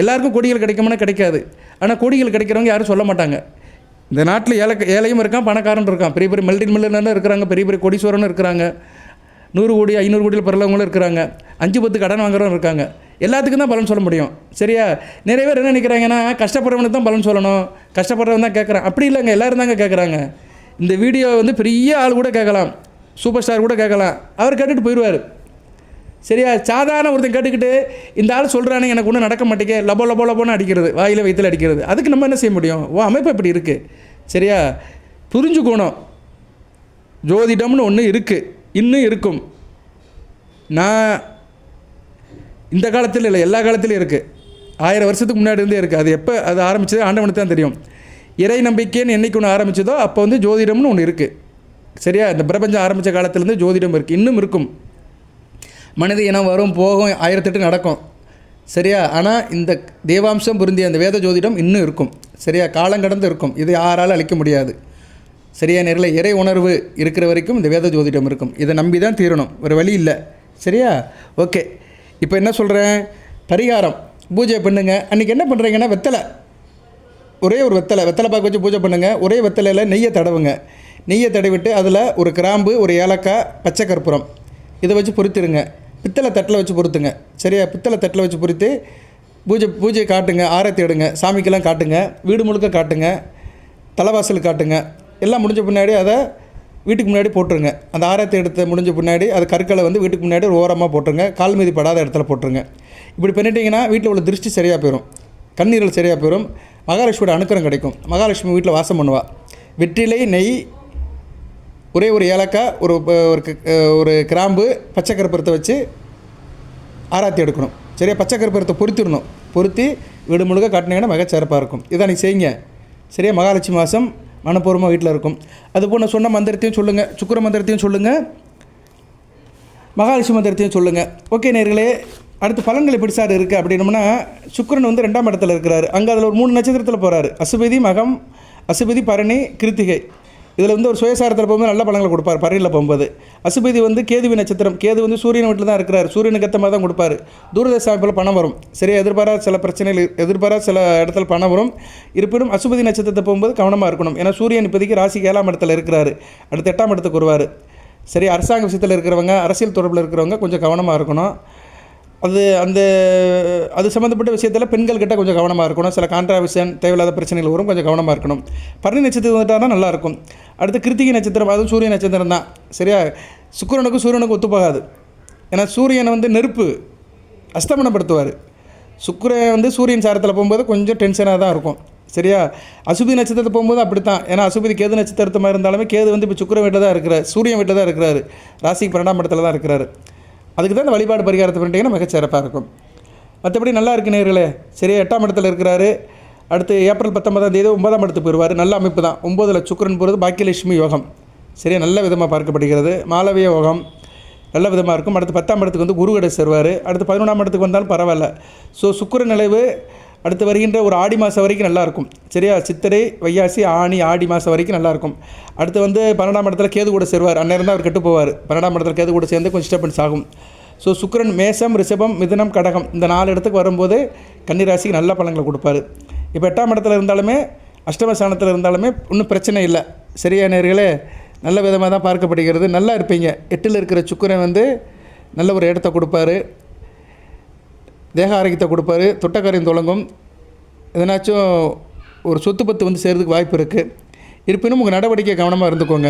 எல்லாருக்கும் கோடிகள் கிடைக்கும்னா கிடைக்காது. ஆனால் கோடிகள் கிடைக்கிறவங்க யாரும் சொல்ல மாட்டாங்க. இந்த நாட்டில் ஏழையும் இருக்கான், பணக்காரன் இருக்கான், பெரிய பெரிய மல்டி மில்லியனரும் இருக்கிறாங்க, பெரிய பெரிய கோடீஸ்வரனும் இருக்கிறாங்க, 100 கோடி 500 கோடியில் பிறந்தவங்களும் இருக்கிறாங்க, 5-10 கடன் வாங்குறவங்க இருக்காங்க. எல்லாத்துக்கும் தான் பலன் சொல்ல முடியும். சரியா? நிறைய பேர் என்ன நினைக்கிறாங்கன்னா, கஷ்டப்படுறவனுக்கு தான் பலன் சொல்லணும், கஷ்டப்படுறவன் தான் கேட்குறான். அப்படி இல்லைங்க, எல்லோரும் தாங்க கேட்குறாங்க. இந்த வீடியோ வந்து பெரிய ஆள் கூட கேட்கலாம், சூப்பர் ஸ்டார் கூட கேட்கலாம், அவர் கேட்டுட்டு போயிடுவார். சரியா? சாதாரண ஒருத்தன் கேட்டுக்கிட்டு இந்த ஆள் சொல்கிறானே எனக்கு ஒன்றும் நடக்க மாட்டேங்க, லபோ லபோ லபோன்னு அடிக்கிறது, வாயில் வயிற்றில் அடிக்கிறது, அதுக்கு நம்ம என்ன செய்ய முடியும்? அமைப்பு இப்படி இருக்குது. சரியா? புரிஞ்சுக்கணும். ஜோதிடம்னு ஒன்று இருக்குது, இன்னும் இருக்கும். நான் இந்த காலத்தில் இல்லை, எல்லா காலத்திலையும் இருக்குது. 1000 வருஷத்துக்கு முன்னாடி இருந்தே இருக்குது. அது எப்போ அது ஆரம்பித்தது ஆண்டவனுக்கு தான் தெரியும். இறை நம்பிக்கைன்னு என்றைக்கு ஒன்று ஆரம்பித்ததோ அப்போ வந்து ஜோதிடம்னு ஒன்று இருக்குது. சரியா? இந்த பிரபஞ்சம் ஆரம்பித்த காலத்துலேருந்து ஜோதிடம் இருக்குது, இன்னும் இருக்கும். மனித இனம் வரும் போகும், 1008 நடக்கும். சரியா? ஆனால் இந்த தேவாம்சம் பொருந்திய அந்த வேத ஜோதிடம் இன்னும் இருக்கும். சரியா? காலங்கடந்து இருக்கும். இது யாராலும் அழிக்க முடியாது. சரியா? நேரில் இறை உணர்வு இருக்கிற வரைக்கும் இந்த வேத ஜோதிடம் இருக்கும். இதை நம்பி தான் தீரணும், ஒரு வழி இல்லை. சரியா? ஓகே. இப்போ என்ன சொல்கிறேன், பரிகாரம் பூஜை பண்ணுங்க. அன்றைக்கி என்ன பண்ணுறீங்கன்னா, ஒரே ஒரு வெத்தலை பாக்கு வச்சு பூஜை பண்ணுங்கள். ஒரே வெத்தலையில் நெய்யை தடவுங்க. நெய்யை தடவிட்டு அதில் ஒரு கிராம்பு, ஒரு ஏலக்காய், பச்சை கற்பூரம் இதை வச்சு பொருத்திடுங்க. பித்தளை தட்டில் வச்சு பொருத்துங்க. சரியா? பித்தளை தட்டில் வச்சு பொருத்தி பூஜை காட்டுங்க, ஆரத்தி எடுங்க, சாமிக்கெல்லாம் காட்டுங்க, வீடு முழுக்க காட்டுங்க, தலைவாசலுக்கு காட்டுங்க. எல்லாம் முடிஞ்ச பின்னாடி அதை வீட்டுக்கு முன்னாடி போட்டுருங்க. அந்த ஆரத்தி எடுத்து முடிஞ்ச பின்னாடி அது கற்களை வந்து வீட்டுக்கு முன்னாடி ஒரு ஓரமாக போட்டுருங்க, கால் மீதி படாத இடத்துல போட்டுருங்க. இப்படி பண்ணிட்டீங்கன்னா வீட்டில் உள்ள திருஷ்டி சரியாக போயிடும், கண்ணீரல் சரியாக போயிடும், மகாலட்சுமியோட அனுக்கிரம் கிடைக்கும். மகாலட்சுமி வீட்டில் வாசம் பண்ணுவாள். வெற்றிலை, நெய், ஒரே ஒரு ஏலக்காய், ஒரு கிராம்பு, பச்சை கற்பூரத்தை வச்சு ஆராத்தி எடுக்கணும். சரியா? பச்சை கற்பூரத்தை பொருத்திடணும். பொருத்தி வீடு முழுக்க காட்டினீங்கன்னா மிகச்சிறப்பாக இருக்கும். இதை நீ செய்யுங்க. சரியா? மகாலட்சுமி வாசம் மனப்பூர்வமாக வீட்டில் இருக்கும். அதுபோல் நான் சொன்ன மந்திரத்தையும் சொல்லுங்கள், சுக்கிர மந்திரத்தையும் சொல்லுங்கள், மகாலட்சுமி மந்திரத்தையும் சொல்லுங்கள். ஓகே நேர்களே, அடுத்து பலன்கள் எப்படி சார் இருக்குது அப்படின்னோம்னா, சுக்கிரன் வந்து 2ஆம் இடத்துல இருக்கிறாரு. அங்கே அதில் ஒரு 3 நட்சத்திரத்தில் போகிறாரு. அசுபதி, மகம், அசுபதி, பரணி, கிருத்திகை. இதில் வந்து ஒரு சுயசாரத்தில் போகும்போது நல்ல பலன்களை கொடுப்பார். பரணியில் போகும்போது அசுபதி வந்து கேதுவி நட்சத்திரம். கேது வந்து சூரியன் வீட்டில் தான் இருக்கிறார். சூரியனுக்கு ஏற்ற மாதிரி தான் கொடுப்பார். தூரதேச அமைப்பில் பணம் வரும். சரியா? எதிர்பாராத சில பிரச்சனைகள், எதிர்பாராத சில இடத்துல பணம் வரும். இருப்பினும் அசுபதி நட்சத்திரத்தை போகும்போது கவனமாக இருக்கணும். ஏன்னா சூரியன் இப்போதைக்கு ராசிக்கு 7ஆம் இடத்துல இருக்கிறாரு. அடுத்து 8ஆம் இடத்துக்கு வருவார். சரி? அரசாங்க விஷயத்தில் இருக்கிறவங்க, அரசியல் தொடர்பில் இருக்கிறவங்க கொஞ்சம் கவனமாக இருக்கணும். அது சம்மந்தப்பட்ட விஷயத்தில் பெண்கள்கிட்ட கொஞ்சம் கவனமாக இருக்கணும். சில கான்ட்ராவிஷன், தேவையில்லாத பிரச்சனைகள் வரும், கொஞ்சம் கவனமாக இருக்கணும். பரணி நட்சத்திரம் வந்துட்டால் தான் நல்லாயிருக்கும். அடுத்து கிருத்திகை நட்சத்திரம், அதுவும் சூரிய நட்சத்திரம் தான். சரியா? சூரியனுக்கும் ஒத்து போகாது. ஏன்னா சூரியனை வந்து நெருப்பு அஸ்தமனப்படுத்துவார். சுக்கிரன் வந்து சூரியன் சாரத்தில் போகும்போது கொஞ்சம் டென்ஷனாக தான் இருக்கும். சரியா? அசுபதி நட்சத்திரத்தை போகும்போது அப்படி தான். ஏன்னா அசுபதி கேது நட்சத்திரமாக இருந்தாலுமே கேது வந்து இப்போ சுக்கிரன் வீட்டில் தான் இருக்கிறார், சூரியன் வீட்டில் தான் இருக்கிறாரு, ராசிக்கு 12ஆம் இடத்துல தான் இருக்கிறாரு. அதுக்கு தான் இந்த வழிபாடு பரிகாரத்தை பண்ணிட்டீங்கன்னா மிகச்சிறப்பாக இருக்கும். மற்றபடி நல்லா இருக்கு நேர்களே. சரியா? 8ஆம் இடத்துல இருக்கிறாரு. அடுத்து ஏப்ரல் 19ஆம் தேதி 9ஆம் இடத்துக்கு போயிடுவார். நல்ல அமைப்பு தான். 9ல் சுக்கிரன் போகிறது பாக்கியலட்சுமி யோகம். சரியா? நல்ல விதமாக பார்க்கப்படுகிறது. மாளவிய யோகம் நல்ல விதமாக இருக்கும். அடுத்து 10ஆம் இடத்துக்கு வந்து குரு கடை சேருவார். அடுத்து 11ஆம் இடத்துக்கு வந்தாலும் பரவாயில்ல. ஸோ சுக்கிர நிலைவு அடுத்து வருகின்ற ஒரு ஆடி மாதம் வரைக்கும் நல்லாயிருக்கும். சரியா? சித்திரை, வைகாசி, ஆனி, ஆடி மாதம் வரைக்கும் நல்லாயிருக்கும். அடுத்து வந்து 12ஆம் இடத்துல கேது கூட சேருவார். அந்நேரம் தான் அவர் கெட்டு போவார். 12ஆம் இடத்துல கேது கூட சேர்ந்து கொஞ்சம் டிஸ்டர்பன்ஸ் ஆகும். ஸோ சுக்கிரன் மேசம், ரிஷபம், மிதுனம், கடகம் இந்த 4 இடத்துக்கு வரும்போது கன்னிராசிக்கு நல்ல பலன்களை கொடுப்பார். இப்போ 8ஆம் இடத்துல இருந்தாலுமே, அஷ்டமஸ்தானத்தில் இருந்தாலுமே ஒன்றும் பிரச்சனை இல்லை. சரியா நேர்களே? நல்ல விதமாக தான் பார்க்கப்படுகிறது. நல்லா இருப்பீங்க. 8ல் இருக்கிற சுக்கிரன் வந்து நல்ல ஒரு இடத்த கொடுப்பாரு, தேக ஆரோக்கியத்தை கொடுப்பாரு, தொட்டக்காரியம் தொடங்கும், எதனாச்சும் ஒரு சொத்து பத்து வந்து சேர்றதுக்கு வாய்ப்பு இருக்குது. இருப்பினும் உங்கள் நடவடிக்கை கவனமாக இருந்துக்கோங்க.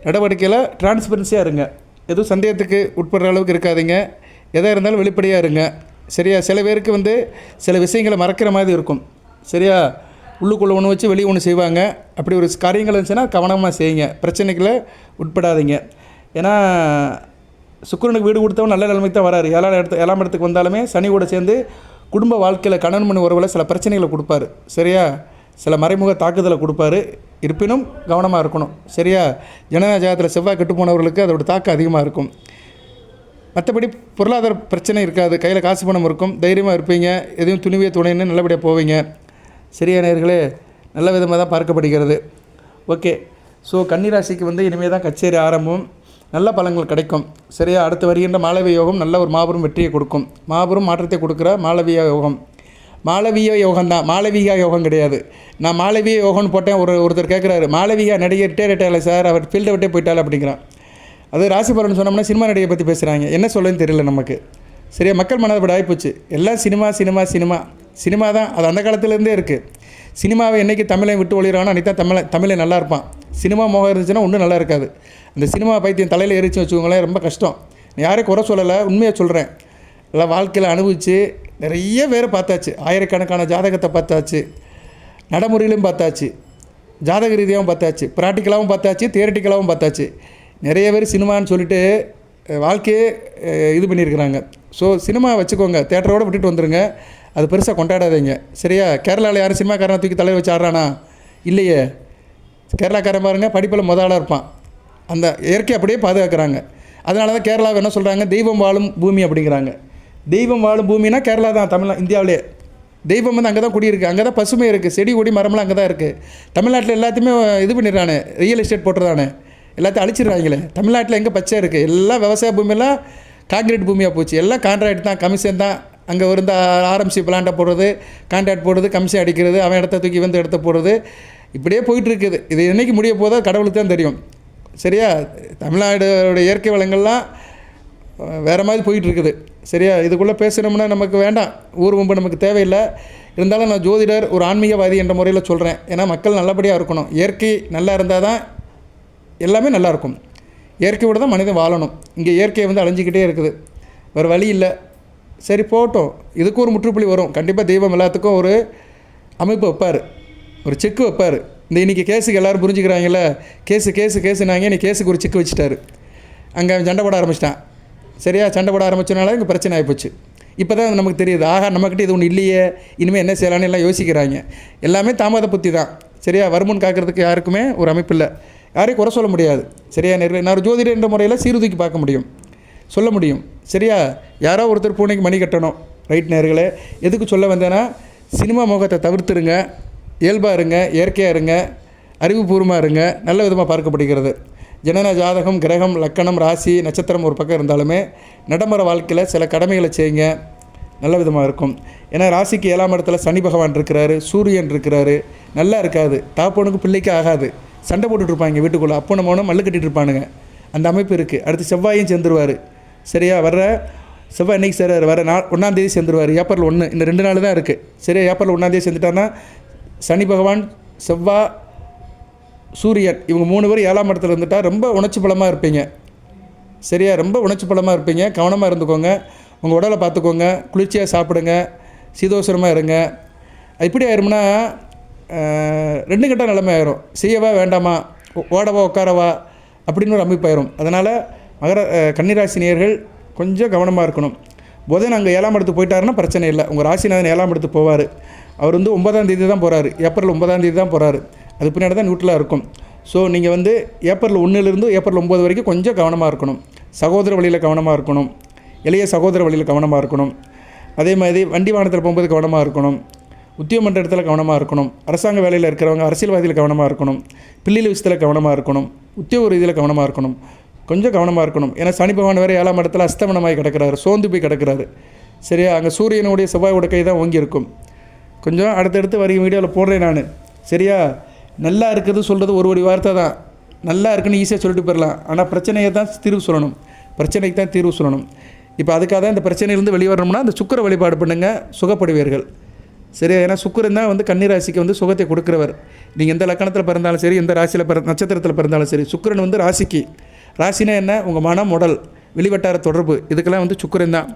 நடவடிக்கையில் டிரான்ஸ்பரன்சியாக இருங்க. எதுவும் சந்தேகத்துக்கு உட்படுற அளவுக்கு இருக்காதீங்க. எதாக இருந்தாலும் வெளிப்படையாக இருங்க. சரியா? சில பேருக்கு வந்து சில விஷயங்களை மறக்கிற மாதிரி இருக்கும். சரியா? உள்ளுக்குள்ளே ஒன்று வச்சு வெளியே ஒன்று செய்வாங்க. அப்படி ஒரு காரியங்கள் இருந்துச்சுன்னா கவனமாக செய்யுங்க. பிரச்சனைகளை உட்படாதீங்க. ஏன்னா சுக்கிரனுக்கு வீடு கொடுத்தவன் நல்ல நிலைமைக்கு தான் வராரு. 7ஆம் இடத்துக்கு வந்தாலுமே சனி கூட சேர்ந்து குடும்ப வாழ்க்கையில் கணவன் மணி உறவில் சில பிரச்சனைகளை கொடுப்பாரு. சரியா? சில மறைமுக தாக்குதலை கொடுப்பாரு. இருப்பினும் கவனமாக இருக்கணும். சரியா? ஜனன ஜாதகத்தில் செவ்வாய் கெட்டு போனவர்களுக்கு அதோட தாக்கம் அதிகமாக இருக்கும். மற்றபடி பொருளாதார பிரச்சனை இருக்காது. கையில் காசு பணம் இருக்கும், தைரியமாக இருப்பீங்க, எதையும் துணிவே துணைன்னு நல்லபடியாக போவீங்க. சரியா நேயர்களே, நல்ல விதமாக தான் பார்க்கப்படுகிறது. ஓகே, ஸோ கன்னிராசிக்கு வந்து இனிமேல் தான் கச்சேரி ஆரம்பம், நல்ல பலன்கள் கிடைக்கும். சரியா, அடுத்து வருகின்ற மாளவிய யோகம் நல்ல ஒரு மாபெரும் வெற்றியை கொடுக்கும், மாபெரும் மாற்றத்தை கொடுக்குற மாளவிய யோகம். மாளவிய யோகம் தான், மாளவிகா யோகம் கிடையாது. நான் மாளவிய யோகம்னு போட்டேன். ஒருத்தர் கேட்குறாரு, மாளவிகா நடிகை ரிட்டையர் ஆகிட்டால சார், அவர் ஃபீல்டை விட்டே போயிட்டாள் அப்படிங்கிறான். அது ராசி பலன் சொன்னோம்னா சினிமா நடிகை பற்றி பேசுகிறாங்க, என்ன சொல்லுன்னு தெரியல நமக்கு. சரியா, மக்கள் மனதை ஆகிப்போச்சு. எல்லாம் சினிமா சினிமா சினிமா சினிமா தான். அது அந்த காலத்துலேருந்தே இருக்குது. சினிமாவை என்றைக்கு தமிழை விட்டு ஒளிகிறானோ அன்றைக்கி தான் தமிழை நல்லா இருப்பான். சினிமா மோகம் இருந்துச்சுன்னா ஒன்றும் நல்லா இருக்காது. அந்த சினிமா பைத்தியம் தலையில் எரிச்சு வச்சுக்கோங்களேன், ரொம்ப கஷ்டம். யாரையும் குறை சொல்லலை, உண்மையாக சொல்கிறேன். எல்லாம் வாழ்க்கையில் அனுபவித்து நிறைய பேரை பார்த்தாச்சு. ஆயிரக்கணக்கான ஜாதகத்தை பார்த்தாச்சு, நடைமுறையிலும் பார்த்தாச்சு, ஜாதக ரீதியாகவும் பார்த்தாச்சு, ப்ராக்டிக்கலாகவும் பார்த்தாச்சு, தியரட்டிக்கலாகவும் பார்த்தாச்சு. நிறைய பேர் சினிமான்னு சொல்லிட்டு வாழ்க்கையே இது பண்ணியிருக்கிறாங்க. ஸோ சினிமா வச்சுக்கோங்க, தேட்டரோடு விட்டுட்டு வந்துடுங்க, அது பெருசாக கொண்டாடாதீங்க. சரியா, கேரளாவில் யாரும் சினிமாக்காரனை தூக்கி தலையில் வச்சு ஆடுறானா? இல்லையே. கேரளாக்காரன் பாருங்கள், படிப்பில் முதலாக இருப்பான். அந்த இயற்கை அப்படியே பாதுகாக்கிறாங்க. அதனால தான் கேரளாவை என்ன சொல்கிறாங்க, தெய்வம் வாழும் பூமி அப்படிங்கிறாங்க. தெய்வம் வாழும் பூமினா கேரளா தான். இந்தியாவிலே தெய்வம் வந்து அங்கே தான் குடியிருக்கு, அங்கே தான் பசுமை இருக்குது, செடி கொடி மரம்லாம் அங்கே தான் இருக்குது. தமிழ்நாட்டில் எல்லாத்தையுமே இது பண்ணிடுறானே, ரியல் எஸ்டேட் போட்டுறானே, எல்லாத்தையும் அழிச்சிடுறாங்களே. தமிழ்நாட்டில் எங்கே பச்சை இருக்குது? எல்லாம் விவசாய பூமியெல்லாம் கான்கிரீட் பூமியாக போச்சு. எல்லாம் கான்ட்ராக்ட் தான், கமிஷன் தான். அங்கே இருந்த ஆர்எம்சி பிளான்ட்டை போடுறது, கான்ட்ராக்ட் போடுறது, கமிஷன் அடிக்கிறது, அவன் இடத்த தூக்கி வந்து இடத்த போடுறது, இப்படியே போயிட்டுருக்குது. இது என்றைக்கு முடிய போதோ கடவுளுக்கு தான் தெரியும். சரியா, தமிழ்நாடோட இயற்கை வளங்கள்லாம் வேறு மாதிரி போயிட்டுருக்குது. சரியா, இதுக்குள்ளே பேசுகிறோம்னா நமக்கு வேண்டாம், ஊர் வம்பு நமக்கு தேவையில்லை. இருந்தாலும் நான் ஜோதிடர், ஒரு ஆன்மீகவாதி என்ற முறையில் சொல்கிறேன். ஏன்னா மக்கள் நல்லபடியாக இருக்கணும். இயற்கை நல்லா இருந்தால் தான் எல்லாமே நல்லாயிருக்கும். இயற்கையோடு தான் மனிதன் வாழணும். இங்கே இயற்கையை வந்து அழிஞ்சிக்கிட்டே இருக்குது, வேறு வழி இல்லை. சரி போகட்டும், இதுக்கு ஒரு முற்றுப்புள்ளி வரும். கண்டிப்பாக தெய்வம் எல்லாத்துக்கும் ஒரு அமைப்பு வைப்பார், ஒரு செக்கு வைப்பார். இந்த இன்றைக்கி கேஸுக்கு எல்லோரும் புரிஞ்சுக்கிறாங்கல்ல, கேஸுனாங்க, இன்றைக்கி கேஸுக்கு ஒரு செக்கு வச்சுட்டாரு. அங்கே அவன் சண்டை போட ஆரம்பிச்சிட்டான். சரியா, சண்டை போட ஆரம்பிச்சனால இங்கே பிரச்சனை ஆகிப்போச்சு. இப்போ தான் நமக்கு தெரியுது, ஆகா நம்மக்கிட்ட இது ஒன்று இல்லையே, இனிமேல் என்ன செய்யலான்னு எல்லாம் யோசிக்கிறாங்க. எல்லாமே தாமத புத்தி தான். சரியா, வருமுன் காக்கிறதுக்கு யாருக்குமே ஒரு அமைப்பு இல்லை, யாரையும் குறை சொல்ல முடியாது. சரியா, நான் ஒரு ஜோதிடர் என்ற முறையில் சீர்தூக்கி பார்க்க முடியும், சொல்ல முடியும். சரியா, யாரோ ஒருத்தர் பூனைக்கு மணி கட்டணும். ரைட் நேர்களே, எதுக்கு சொல்ல வந்தேன்னா, சினிமா முகத்தை தவிர்த்துருங்க, இயல்பாக இருங்க, இயற்கையாக இருங்க, அறிவுபூர்வமாக இருங்க, நல்ல விதமாக பார்க்கப்படுகிறது. ஜனன ஜாதகம், கிரகம், லக்கணம், ராசி, நட்சத்திரம் ஒரு பக்கம் இருந்தாலுமே நடைமுறை வாழ்க்கையில் சில கடமைகளை செய்யுங்க, நல்ல விதமாக இருக்கும். ஏன்னா ராசிக்கு 7ஆம் இடத்துல சனி பகவான் இருக்கிறாரு, சூரியன் இருக்கிறாரு, நல்லா இருக்காது. தாப்பனுக்கு பிள்ளைக்கு ஆகாது, சண்டை போட்டுட்ருப்பாங்க வீட்டுக்குள்ளே, அப்பனை மோனும் மல்லு கட்டிகிட்டு இருப்பானுங்க. அந்த அமைப்பு இருக்குது. அடுத்து செவ்வாயும் சேர்ந்துருவார். சரியா, வர்ற செவ்வாய் இன்றைக்கி சேர்றாரு, வர 1ஆம் தேதி சேர்ந்துருவார். ஏப்ரல் 1, இந்த 2 நாள் தான் இருக்குது. சரியா, ஏப்ரல் 1ஆம் தேதி சேர்ந்துட்டாருன்னா சனி பகவான், செவ்வாய், சூரியன் இவங்க 3 பேர் 7ஆம் இடத்துல இருந்துட்டால் ரொம்ப உணர்ச்சி பலமாக இருப்பீங்க. சரியா, ரொம்ப உணர்ச்சி பலமாக இருப்பீங்க. கவனமாக இருந்துக்கோங்க, உங்கள் உடலை பார்த்துக்கோங்க, குளிர்ச்சியாக சாப்பிடுங்க, சீதோசரமாக இருங்க. இப்படி ஆயிரும்னா 2 கட்ட நிலைமை ஆயிரும். செய்யவா வேண்டாமா, ஓடவா உட்காரவா அப்படின்னு ஒரு அமைப்பு ஆயிரும். அதனால் கன்னிராசி நேயர்கள் கொஞ்சம் கவனமாக இருக்கணும். புதன் அங்கே 7ஆம் இடத்துக்கு போயிட்டாருன்னா பிரச்சனை இல்லை. உங்கள் ராசிநாதன் 7ஆம் இடத்துக்கு போவார். அவர் வந்து 9ஆம் தேதி தான் போகிறாரு, ஏப்ரல் 9ஆம் தேதி தான் போகிறாரு. அது பின்னாடி தான் நியூட்ரலாக இருக்கும். ஸோ நீங்கள் வந்து ஏப்ரல் 1லேருந்து ஏப்ரல் 9 வரைக்கும் கொஞ்சம் கவனமாக இருக்கணும். சகோதர வழியில் கவனமாக இருக்கணும், இளைய சகோதர வழியில் கவனமாக இருக்கணும். அதே மாதிரி வண்டி வாகனத்தில் போகும்போது கவனமாக இருக்கணும், உத்தியோகம் பண்ணுற இடத்துல கவனமாக இருக்கணும், அரசாங்க வேலையில் இருக்கிறவங்க அரசியல்வாதியில் கவனமாக இருக்கணும், பிள்ளைகள் விஷயத்தில் கவனமாக இருக்கணும், உத்தியோக ரீதியில் கவனமாக இருக்கணும், கொஞ்சம் கவனமாக இருக்கணும். ஏன்னா சனி பகவான் வேறு 7ஆம் இடத்துல அஸ்தமனமாகி கிடக்கிறாரு, சோர்ந்து போய் கிடக்கிறாரு. சரியா, அங்கே சூரியனுடைய செவ்வாயோட கை தான் ஓங்கி இருக்கும். கொஞ்சம் அடுத்தடுத்து வரைக்கும் வீடியோவில் போடுறேன் நான். சரியா, நல்லா இருக்குது சொல்கிறது ஒரு வார்த்தை தான், நல்லா இருக்குன்னு ஈஸியாக சொல்லிட்டு போயிடலாம். ஆனால் பிரச்சனையை தான் தீர்வு சொல்லணும், பிரச்சனைக்கு தான் தீர்வு சொல்லணும். இப்போ அதுக்காக தான் இந்த பிரச்சனையிலேருந்து வெளிவரணும்னா அந்த சுக்கிர வழிபாடு பண்ணுங்கள், சுகப்படுவீர்கள். சரியா, ஏன்னா சுக்கிரன் தான் வந்து கன்னிராசிக்கு வந்து சுகத்தை கொடுக்குறவர். நீங்கள் எந்த லக்கணத்தில் பிறந்தாலும் சரி, எந்த ராசியில் நட்சத்திரத்தில் பிறந்தாலும் சரி, சுக்கிரன் வந்து ராசிக்கு, ராசினா என்ன, உங்கள் மனம், உடல், வெளிவட்டார தொடர்பு, இதுக்கெல்லாம் வந்து சுக்கிரன் தான்.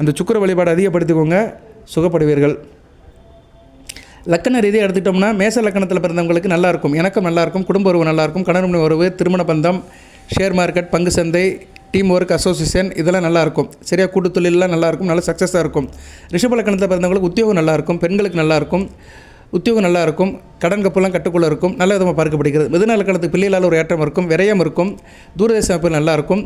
அந்த சுக்கிர வழிபாடு அதிகப்படுத்திக்கோங்க, சுகப்படுவீர்கள். லக்கண ரீதியாக எடுத்துக்கிட்டோம்னா மேச லக்கணத்தில் பிறந்தவங்களுக்கு நல்லாயிருக்கும், எனக்கும் நல்லாயிருக்கும், குடும்ப உறவு நல்லாயிருக்கும், கணவன் உறவு, திருமண பந்தம், ஷேர் மார்க்கெட், பங்கு சந்தை, டீம் ஒர்க், அசோசியேஷன், இதெல்லாம் நல்லாயிருக்கும். சரியா, கூட்டு தொழிலெலாம் நல்லாயிருக்கும், நல்ல சக்ஸஸாக இருக்கும். ரிஷப லக்கணத்தில் பிறந்தவங்களுக்கு உத்தியோகம் நல்லாயிருக்கும், பெண்களுக்கு நல்லாயிருக்கும், உத்தியோகம் நல்லாயிருக்கும், கடன் கப்பெல்லாம் கட்டுக்குள்ளே இருக்கும், நல்ல விதமாக பார்க்கப்படுகிறது. மிதுன லக்கணத்துக்கு பிள்ளைகளால் ஒரு ஏற்றம் இருக்கும், விரயம் இருக்கும், தூரதேச அமைப்பு நல்லாயிருக்கும்,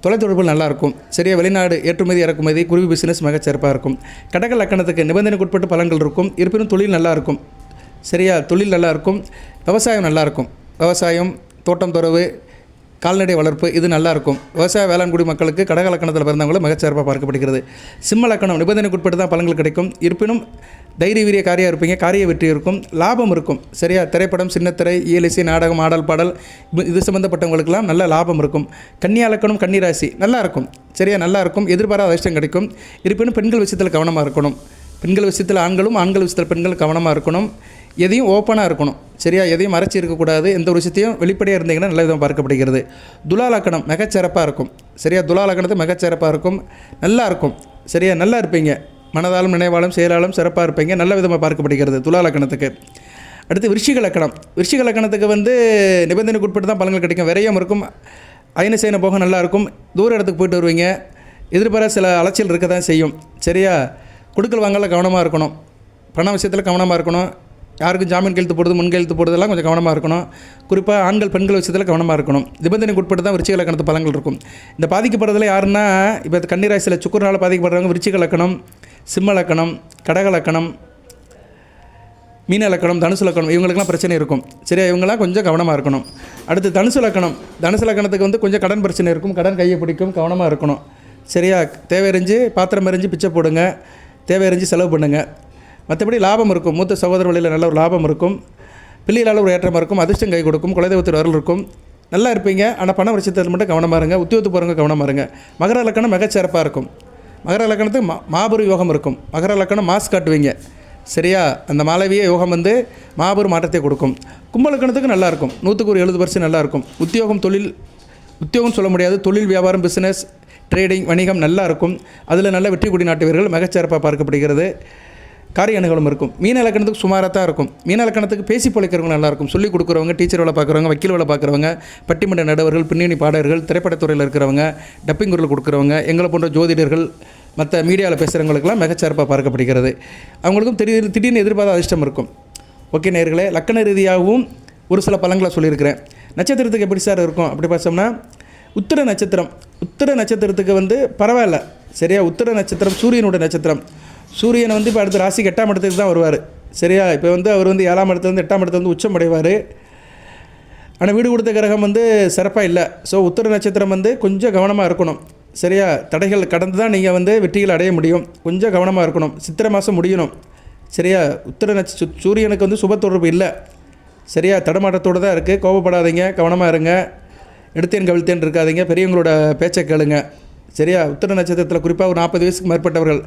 தொலைத்தொடர்புகள் நல்லாயிருக்கும். சரியா, வெளிநாடு ஏற்றுமதி இறக்குமதி குருவி பிஸ்னஸ் மிகச்சிறப்பாக இருக்கும். கடக லக்கணத்துக்கு நிபந்தனைக்கு உட்பட்டு பலன்கள் இருக்கும். இருப்பினும் தொழில் நல்லாயிருக்கும். சரியா, தொழில் நல்லாயிருக்கும். விவசாயம் நல்லாயிருக்கும். விவசாயம், தோட்டம் துறவு, கால்நடை வளர்ப்பு இது நல்லாயிருக்கும். விவசாய வேளாண்குடி மக்களுக்கு கடக லக்கணத்தில் பிறந்தவங்களும் மிகச்சிறப்பாக பார்க்கப்படுகிறது. சிம்ம லக்கணம் நிபந்தனைக்கு உட்பட்டு தான் பலன்கள் கிடைக்கும். இருப்பினும் தைரிய வீரிய காரியம் இருப்பீங்க. காரிய வெற்றி இருக்கும். லாபம் இருக்கும். சரியா, திரைப்படம், சின்னத்திரை, இயலிசை, நாடகம், ஆடல், பாடல் இது சம்மந்தப்பட்டவங்களுக்கெல்லாம் நல்ல லாபம் இருக்கும். கன்னியா லக்கணம், கன்னிராசி நல்லாயிருக்கும். சரியா, நல்லாயிருக்கும். எதிர்பாராத அதிர்ஷ்டம் கிடைக்கும். இருப்பினும் பெண்கள் விஷயத்தில் கவனமாக இருக்கணும். பெண்கள் விஷயத்தில் ஆண்களும், ஆண்கள் விஷயத்தில் பெண்கள் கவனமாக இருக்கணும். எதையும் ஓப்பனாக இருக்கணும். சரியா, எதையும் மறைச்சி இருக்கக்கூடாது. எந்த ஒரு விஷயத்தையும் வெளிப்படையாக இருந்தீங்கன்னா நல்ல விதமாக பார்க்கப்படுகிறது. துலா லக்கணம் மிகச்சிறப்பாக இருக்கும். சரியா, துலா லக்கணத்து மிகச்சிறப்பாக இருக்கும். நல்லா இருக்கும். சரியா, நல்லா இருப்பீங்க. மனதாலும் நினைவாலும் செயலாலும் சிறப்பாக இருப்பீங்க. நல்ல விதமாக பார்க்கப்படுகிறது துலா லக்கணத்துக்கு. அடுத்து விருச்சிக லக்கணம். விருச்சிக லக்கணத்துக்கு நிபந்தனைக்கு உட்பட்டு தான் பலன்கள் கிடைக்கும். விரயம் இருக்கும். அயன சேன போக நல்லாயிருக்கும். தூர இடத்துக்கு போயிட்டு வருவீங்க. எதிர்பாராத சில அலைச்சல் இருக்க தான் செய்யும். சரியா, கொடுக்கல் வாங்கல கவனமாக இருக்கணும். பண விஷயத்தில் கவனமாக இருக்கணும். யாருக்கும் ஜாமீன் கையெழுத்து போடுறது, முன்கையெழுத்து போடுறதெல்லாம் கொஞ்சம் கவனமாக இருக்கணும். குறிப்பாக ஆண்கள் பெண்கள் விஷயத்தில் கவனமாக இருக்கணும். நிபந்தனைக்கு உட்பட்டு தான் விருச்சிக லக்கணத்து பலன்கள் இருக்கும். இந்த பாதிக்கப்படுறதுல யாருன்னா இப்போ கன்னிராசியில் சுக்கிரனால் பாதிக்கப்படுறவங்க விருச்சிக லக்கணம், சிம்ம லக்கணம், கடக லக்கணம், மீன லக்கணம், தனுசு லக்கணம் இவங்களுக்குலாம் பிரச்சனை இருக்கும். சரியா, இவங்களாம் கொஞ்சம் கவனமாக இருக்கணும். அடுத்து தனுசு லக்கணம். தனுசு லக்கணத்துக்கு கொஞ்சம் கடன் பிரச்சனை இருக்கும். கடன் கையை பிடிக்கும். கவனமாக இருக்கணும். சரியா, தேவையறிஞ்சு பாத்திரம் எறிஞ்சு பிச்சை போடுங்க. தேவையறிஞ்சு செலவு பண்ணுங்கள். மற்றபடி லாபம் இருக்கும். மூத்த சகோதர வழியில் நல்ல ஒரு லாபம் இருக்கும். பிள்ளைகளால் ஒரு ஏற்றமாக இருக்கும். அதிர்ஷ்டம் கை கொடுக்கும். குலதெய்வத்தில் அருள் இருக்கும். நல்லா இருப்பீங்க. ஆனால் பண விஷயத்தில் மட்டும் கவனமாக இருங்க. உத்தியோகத்துக்கு போகிறவங்க கவனமாக இருங்க. மகர லக்கணம் மிகச்சிறப்பாக இருக்கும். மகர லக்கணத்துக்கு மாபெரும் யோகம் இருக்கும். மகர லக்கணம் மாஸ் காட்டுவீங்க. சரியா, அந்த மாளவிய யோகம் மாபெரும் மாற்றத்தை கொடுக்கும். கும்ப லக்கணத்துக்கு நல்லாயிருக்கும். 100க்கு 70% நல்லாயிருக்கும். உத்தியோகம், தொழில், உத்தியோகம் சொல்ல முடியாது. தொழில், வியாபாரம், பிஸ்னஸ், ட்ரேடிங், வணிகம் நல்லா இருக்கும். அதில் நல்ல வெற்றி கொடி நாட்டுவீர்கள். மிகச்சிறப்பாக பார்க்கப்படுகிறது. காரிய அனுகூலம் இருக்கும். மீன இலக்கணத்துக்கு சுமாராக தான் இருக்கும். மீன இலக்கணத்துக்கு பேசி பழக்கிறவங்க நல்லாயிருக்கும். சொல்லிக் கொடுக்குறவங்க, டீச்சர் வேலை பார்க்குறவங்க, வக்கீல் வேலை பார்க்குறவங்க, பட்டிமன்ற நடுவர்கள், பின்னணி பாடகர்கள், திரைப்படத்துறையில் இருக்கிறவங்க, டப்பிங் குரல் கொடுக்குறவங்க, எங்களை போன்ற ஜோதிடர்கள், மற்ற மீடியாவில் பேசுகிறவங்களுக்கெல்லாம் மிகச்சிறப்பாக பார்க்கப்படுகிறது. அவங்களுக்கும் திடீர்னு எதிர்பாராத அதிர்ஷ்டம் இருக்கும். ஓகே நேயர்களே, லக்கண ரீதியாகவும் ஒரு சில பலன்களை சொல்லியிருக்கிறேன். நட்சத்திரத்துக்கு எப்படி சார் இருக்கும் அப்படி பார்த்தோம்னா, உத்திர நட்சத்திரம். உத்திர நட்சத்திரத்துக்கு பரவாயில்ல. சரியா, உத்திர நட்சத்திரம் சூரியனோட நட்சத்திரம். சூரியனை இப்போ அடுத்த ராசிக்கு 8ஆம் இடத்துக்கு தான் வருவார். சரியா, இப்போ அவர் 7ஆம் இடத்துலேருந்து 8ஆம் இடத்துல உச்சம் அடைவார். ஆனால் வீடு கொடுத்த கிரகம் சிறப்பாக இல்லை. ஸோ உத்திர நட்சத்திரம் கொஞ்சம் கவனமாக இருக்கணும். சரியா, தடைகள் கடந்து தான் நீங்கள் வெற்றிகள் அடைய முடியும். கொஞ்சம் கவனமாக இருக்கணும். சித்திரை மாதம் முடியணும். சரியா, உத்திர சூரியனுக்கு சுப தொடர்பு இல்லை. சரியா, தடமாட்டத்தோடு தான் இருக்குது. கோபப்படாதீங்க, கவனமாக இருங்க. எடுத்தேன் கவிழ்த்தேன் இருக்காதீங்க. பெரியவங்களோட பேச்சை கேளுங்க. சரியா, உத்திர நட்சத்திரத்தில் குறிப்பாக ஒரு 40 வயசுக்கு மேற்பட்டவர்கள்,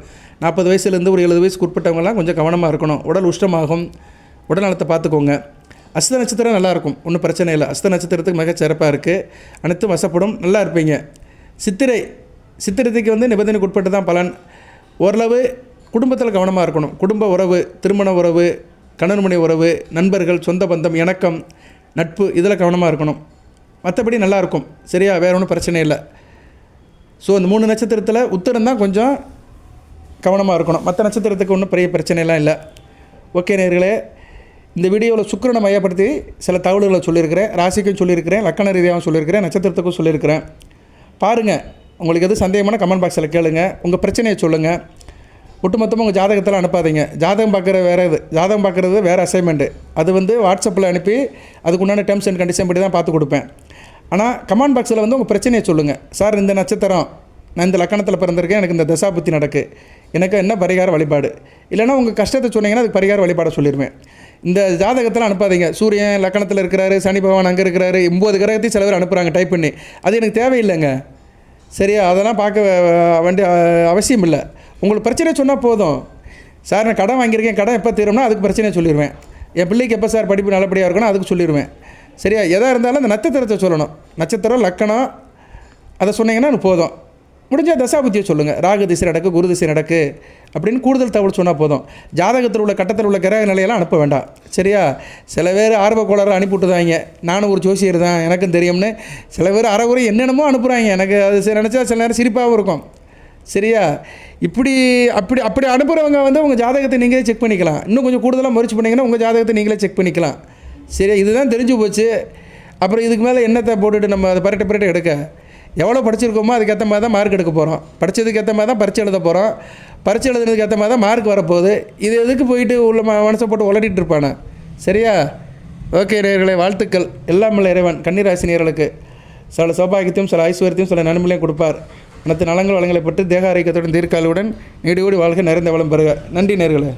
40 வயசுலேருந்து ஒரு 70 வயசுக்கு உட்பட்டவங்களாம் கொஞ்சம் கவனமாக இருக்கணும். உடல் உஷ்டமாகும். உடல் நலத்தை பார்த்துக்கோங்க. அஸ்த நட்சத்திரம் நல்லாயிருக்கும். ஒன்றும் பிரச்சனை இல்லை. அஸ்த நட்சத்திரத்துக்கு மிக சிறப்பாக இருக்குது. அனைத்தும் வசப்படும். நல்லா இருப்பீங்க. சித்திரத்துக்கு நிபந்தனைக்கு உட்பட்டு தான் பலன். ஓரளவு குடும்பத்தில் கவனமாக இருக்கணும். குடும்ப உறவு, திருமண உறவு, கணவன் மனைவி உறவு, நண்பர்கள், சொந்த பந்தம், இணக்கம், நட்பு இதில் கவனமாக இருக்கணும். மற்றபடி நல்லாயிருக்கும். சரியா, வேறு ஒன்றும் பிரச்சனை இல்லை. ஸோ இந்த 3 நட்சத்திரத்தில் உத்திரம் தான் கொஞ்சம் கவனமாக இருக்கணும். மற்ற நட்சத்திரத்துக்கு ஒன்றும் பெரிய பிரச்சனைலாம் இல்லை. ஓகே நேயர்களே, இந்த வீடியோவில் சுக்கிரனை மையப்படுத்தி சில தகவல்களை சொல்லியிருக்கிறேன். ராசிக்கும் சொல்லியிருக்கிறேன், லக்கண ரீதியாகவும் சொல்லியிருக்கிறேன், நட்சத்திரத்துக்கும் சொல்லியிருக்கிறேன். பாருங்கள், உங்களுக்கு எது சந்தேகமான கமெண்ட் பாக்ஸில் கேளுங்க. உங்கள் பிரச்சனையை சொல்லுங்கள். ஒட்டுமொத்தமாக உங்கள் ஜாதகத்தில் அனுப்பாதீங்க. ஜாதகம் பார்க்குறது வேறு அசைன்மெண்ட்டு. அது வாட்ஸ்அப்பில் அனுப்பி அதுக்குண்டான டேர்ம்ஸ் அண்ட் கண்டிஷன் படி தான் பார்த்து கொடுப்பேன். ஆனால் கமெண்ட் பாக்ஸில் உங்கள் பிரச்சனையை சொல்லுங்கள். சார், இந்த நட்சத்திரம், நான் இந்த லக்கணத்தில் பிறந்திருக்கேன், எனக்கு இந்த தசாபுத்தி நடக்கு, எனக்கு என்ன பரிகார வழிபாடு, இல்லைனா உங்கள் கஷ்டத்தை சொன்னீங்கன்னா அதுக்கு பரிகார வழிபாடை சொல்லிடுவேன். இந்த ஜாதகத்தில் அனுப்பாதீங்க. சூரியன் லக்கணத்தில் இருக்கிறாரு, சனி பகவான் அங்கே இருக்கிறாரு, 9 கிரகத்தையும் சில பேர் அனுப்புகிறாங்க டைப் பண்ணி. அது எனக்கு தேவையில்லைங்க. சரியா, அதெல்லாம் பார்க்க வேண்டிய அவசியம் இல்லை. உங்களுக்கு பிரச்சனை சொன்னால் போதும். சார், நான் கடன் வாங்கியிருக்கேன், கடன் எப்போ தீரும்னா அதுக்கு பிரச்சனையை சொல்லிடுவேன். என் பிள்ளைக்கு எப்போ சார் படிப்பு நல்லபடியாக இருக்கணும் அதுக்கு சொல்லிடுவேன். சரியா, எதாக இருந்தாலும் அந்த நட்சத்திரத்தை சொல்லணும். நட்சத்திரம், லக்கணம் அதை சொன்னீங்கன்னா எனக்கு போதும். முடிஞ்சால் தசாபுத்தியை சொல்லுங்கள். ராகு திசை நடக்கு, குரு திசை நடக்கு அப்படின்னு கூடுதல் தகவல் சொன்னால் போதும். ஜாதகத்தில் உள்ள கட்டத்தில் உள்ள கிரக நிலையெல்லாம் அனுப்ப வேண்டாம். சரியா, சில பேர் ஆர்வ கோளாறு அனுப்பிவிட்டுதாங்க. நானும் ஒரு ஜோசியர் தான், எனக்கும் தெரியும்னு சில பேர் அறகுறை என்னென்னமோ அனுப்புகிறாங்க. எனக்கு அது நினச்சா சில நேரம் சிரிப்பாகவும் இருக்கும். சரியா, அப்படி அனுப்புகிறவங்க உங்கள் ஜாதகத்தை நீங்களே செக் பண்ணிக்கலாம். இன்னும் கொஞ்சம் கூடுதலாக முயற்சி பண்ணிங்கன்னா உங்கள் ஜாதகத்தை நீங்களே செக் பண்ணிக்கலாம். சரியா, இதுதான் தெரிஞ்சு போச்சு. அப்புறம் இதுக்கு மேலே என்னத்தை போட்டுட்டு நம்ம அதை பரட்டை எடுக்க எவ்வளோ படிச்சிருக்கோமோ அதுக்கேற்ற மாதிரி தான் மார்க் எடுக்க போகிறோம். படித்ததுக்கு ஏற்ற மாதிரி தான் பரீட்சை எழுத போகிறோம். பரீட்சை எழுதுனதுக்கு ஏற்ற மாதிரி தான் மார்க் வரப்போகுது. இது எதுக்கு போயிட்டு உள்ள மனசை போட்டு உளறிட்டு இருப்பானே. சரியா? ஓகே நேயர்களே, வாழ்த்துக்கள். எல்லாம் உள்ள இறைவன் கன்னிராசி நேயர்களுக்கு சில சௌபாகியத்தையும் சில ஐஸ்வர்யத்தையும் சில நன்மைகளையும் கொடுப்பார். அனைத்து நலங்கள் வளங்களை பெற்று தேக ஆரோக்கியத்துடன் தீர்க்காலுடன் நீடியோடி வாழ்க்கை நிறைந்த வளம் பெறுக. நன்றி நேயர்களே.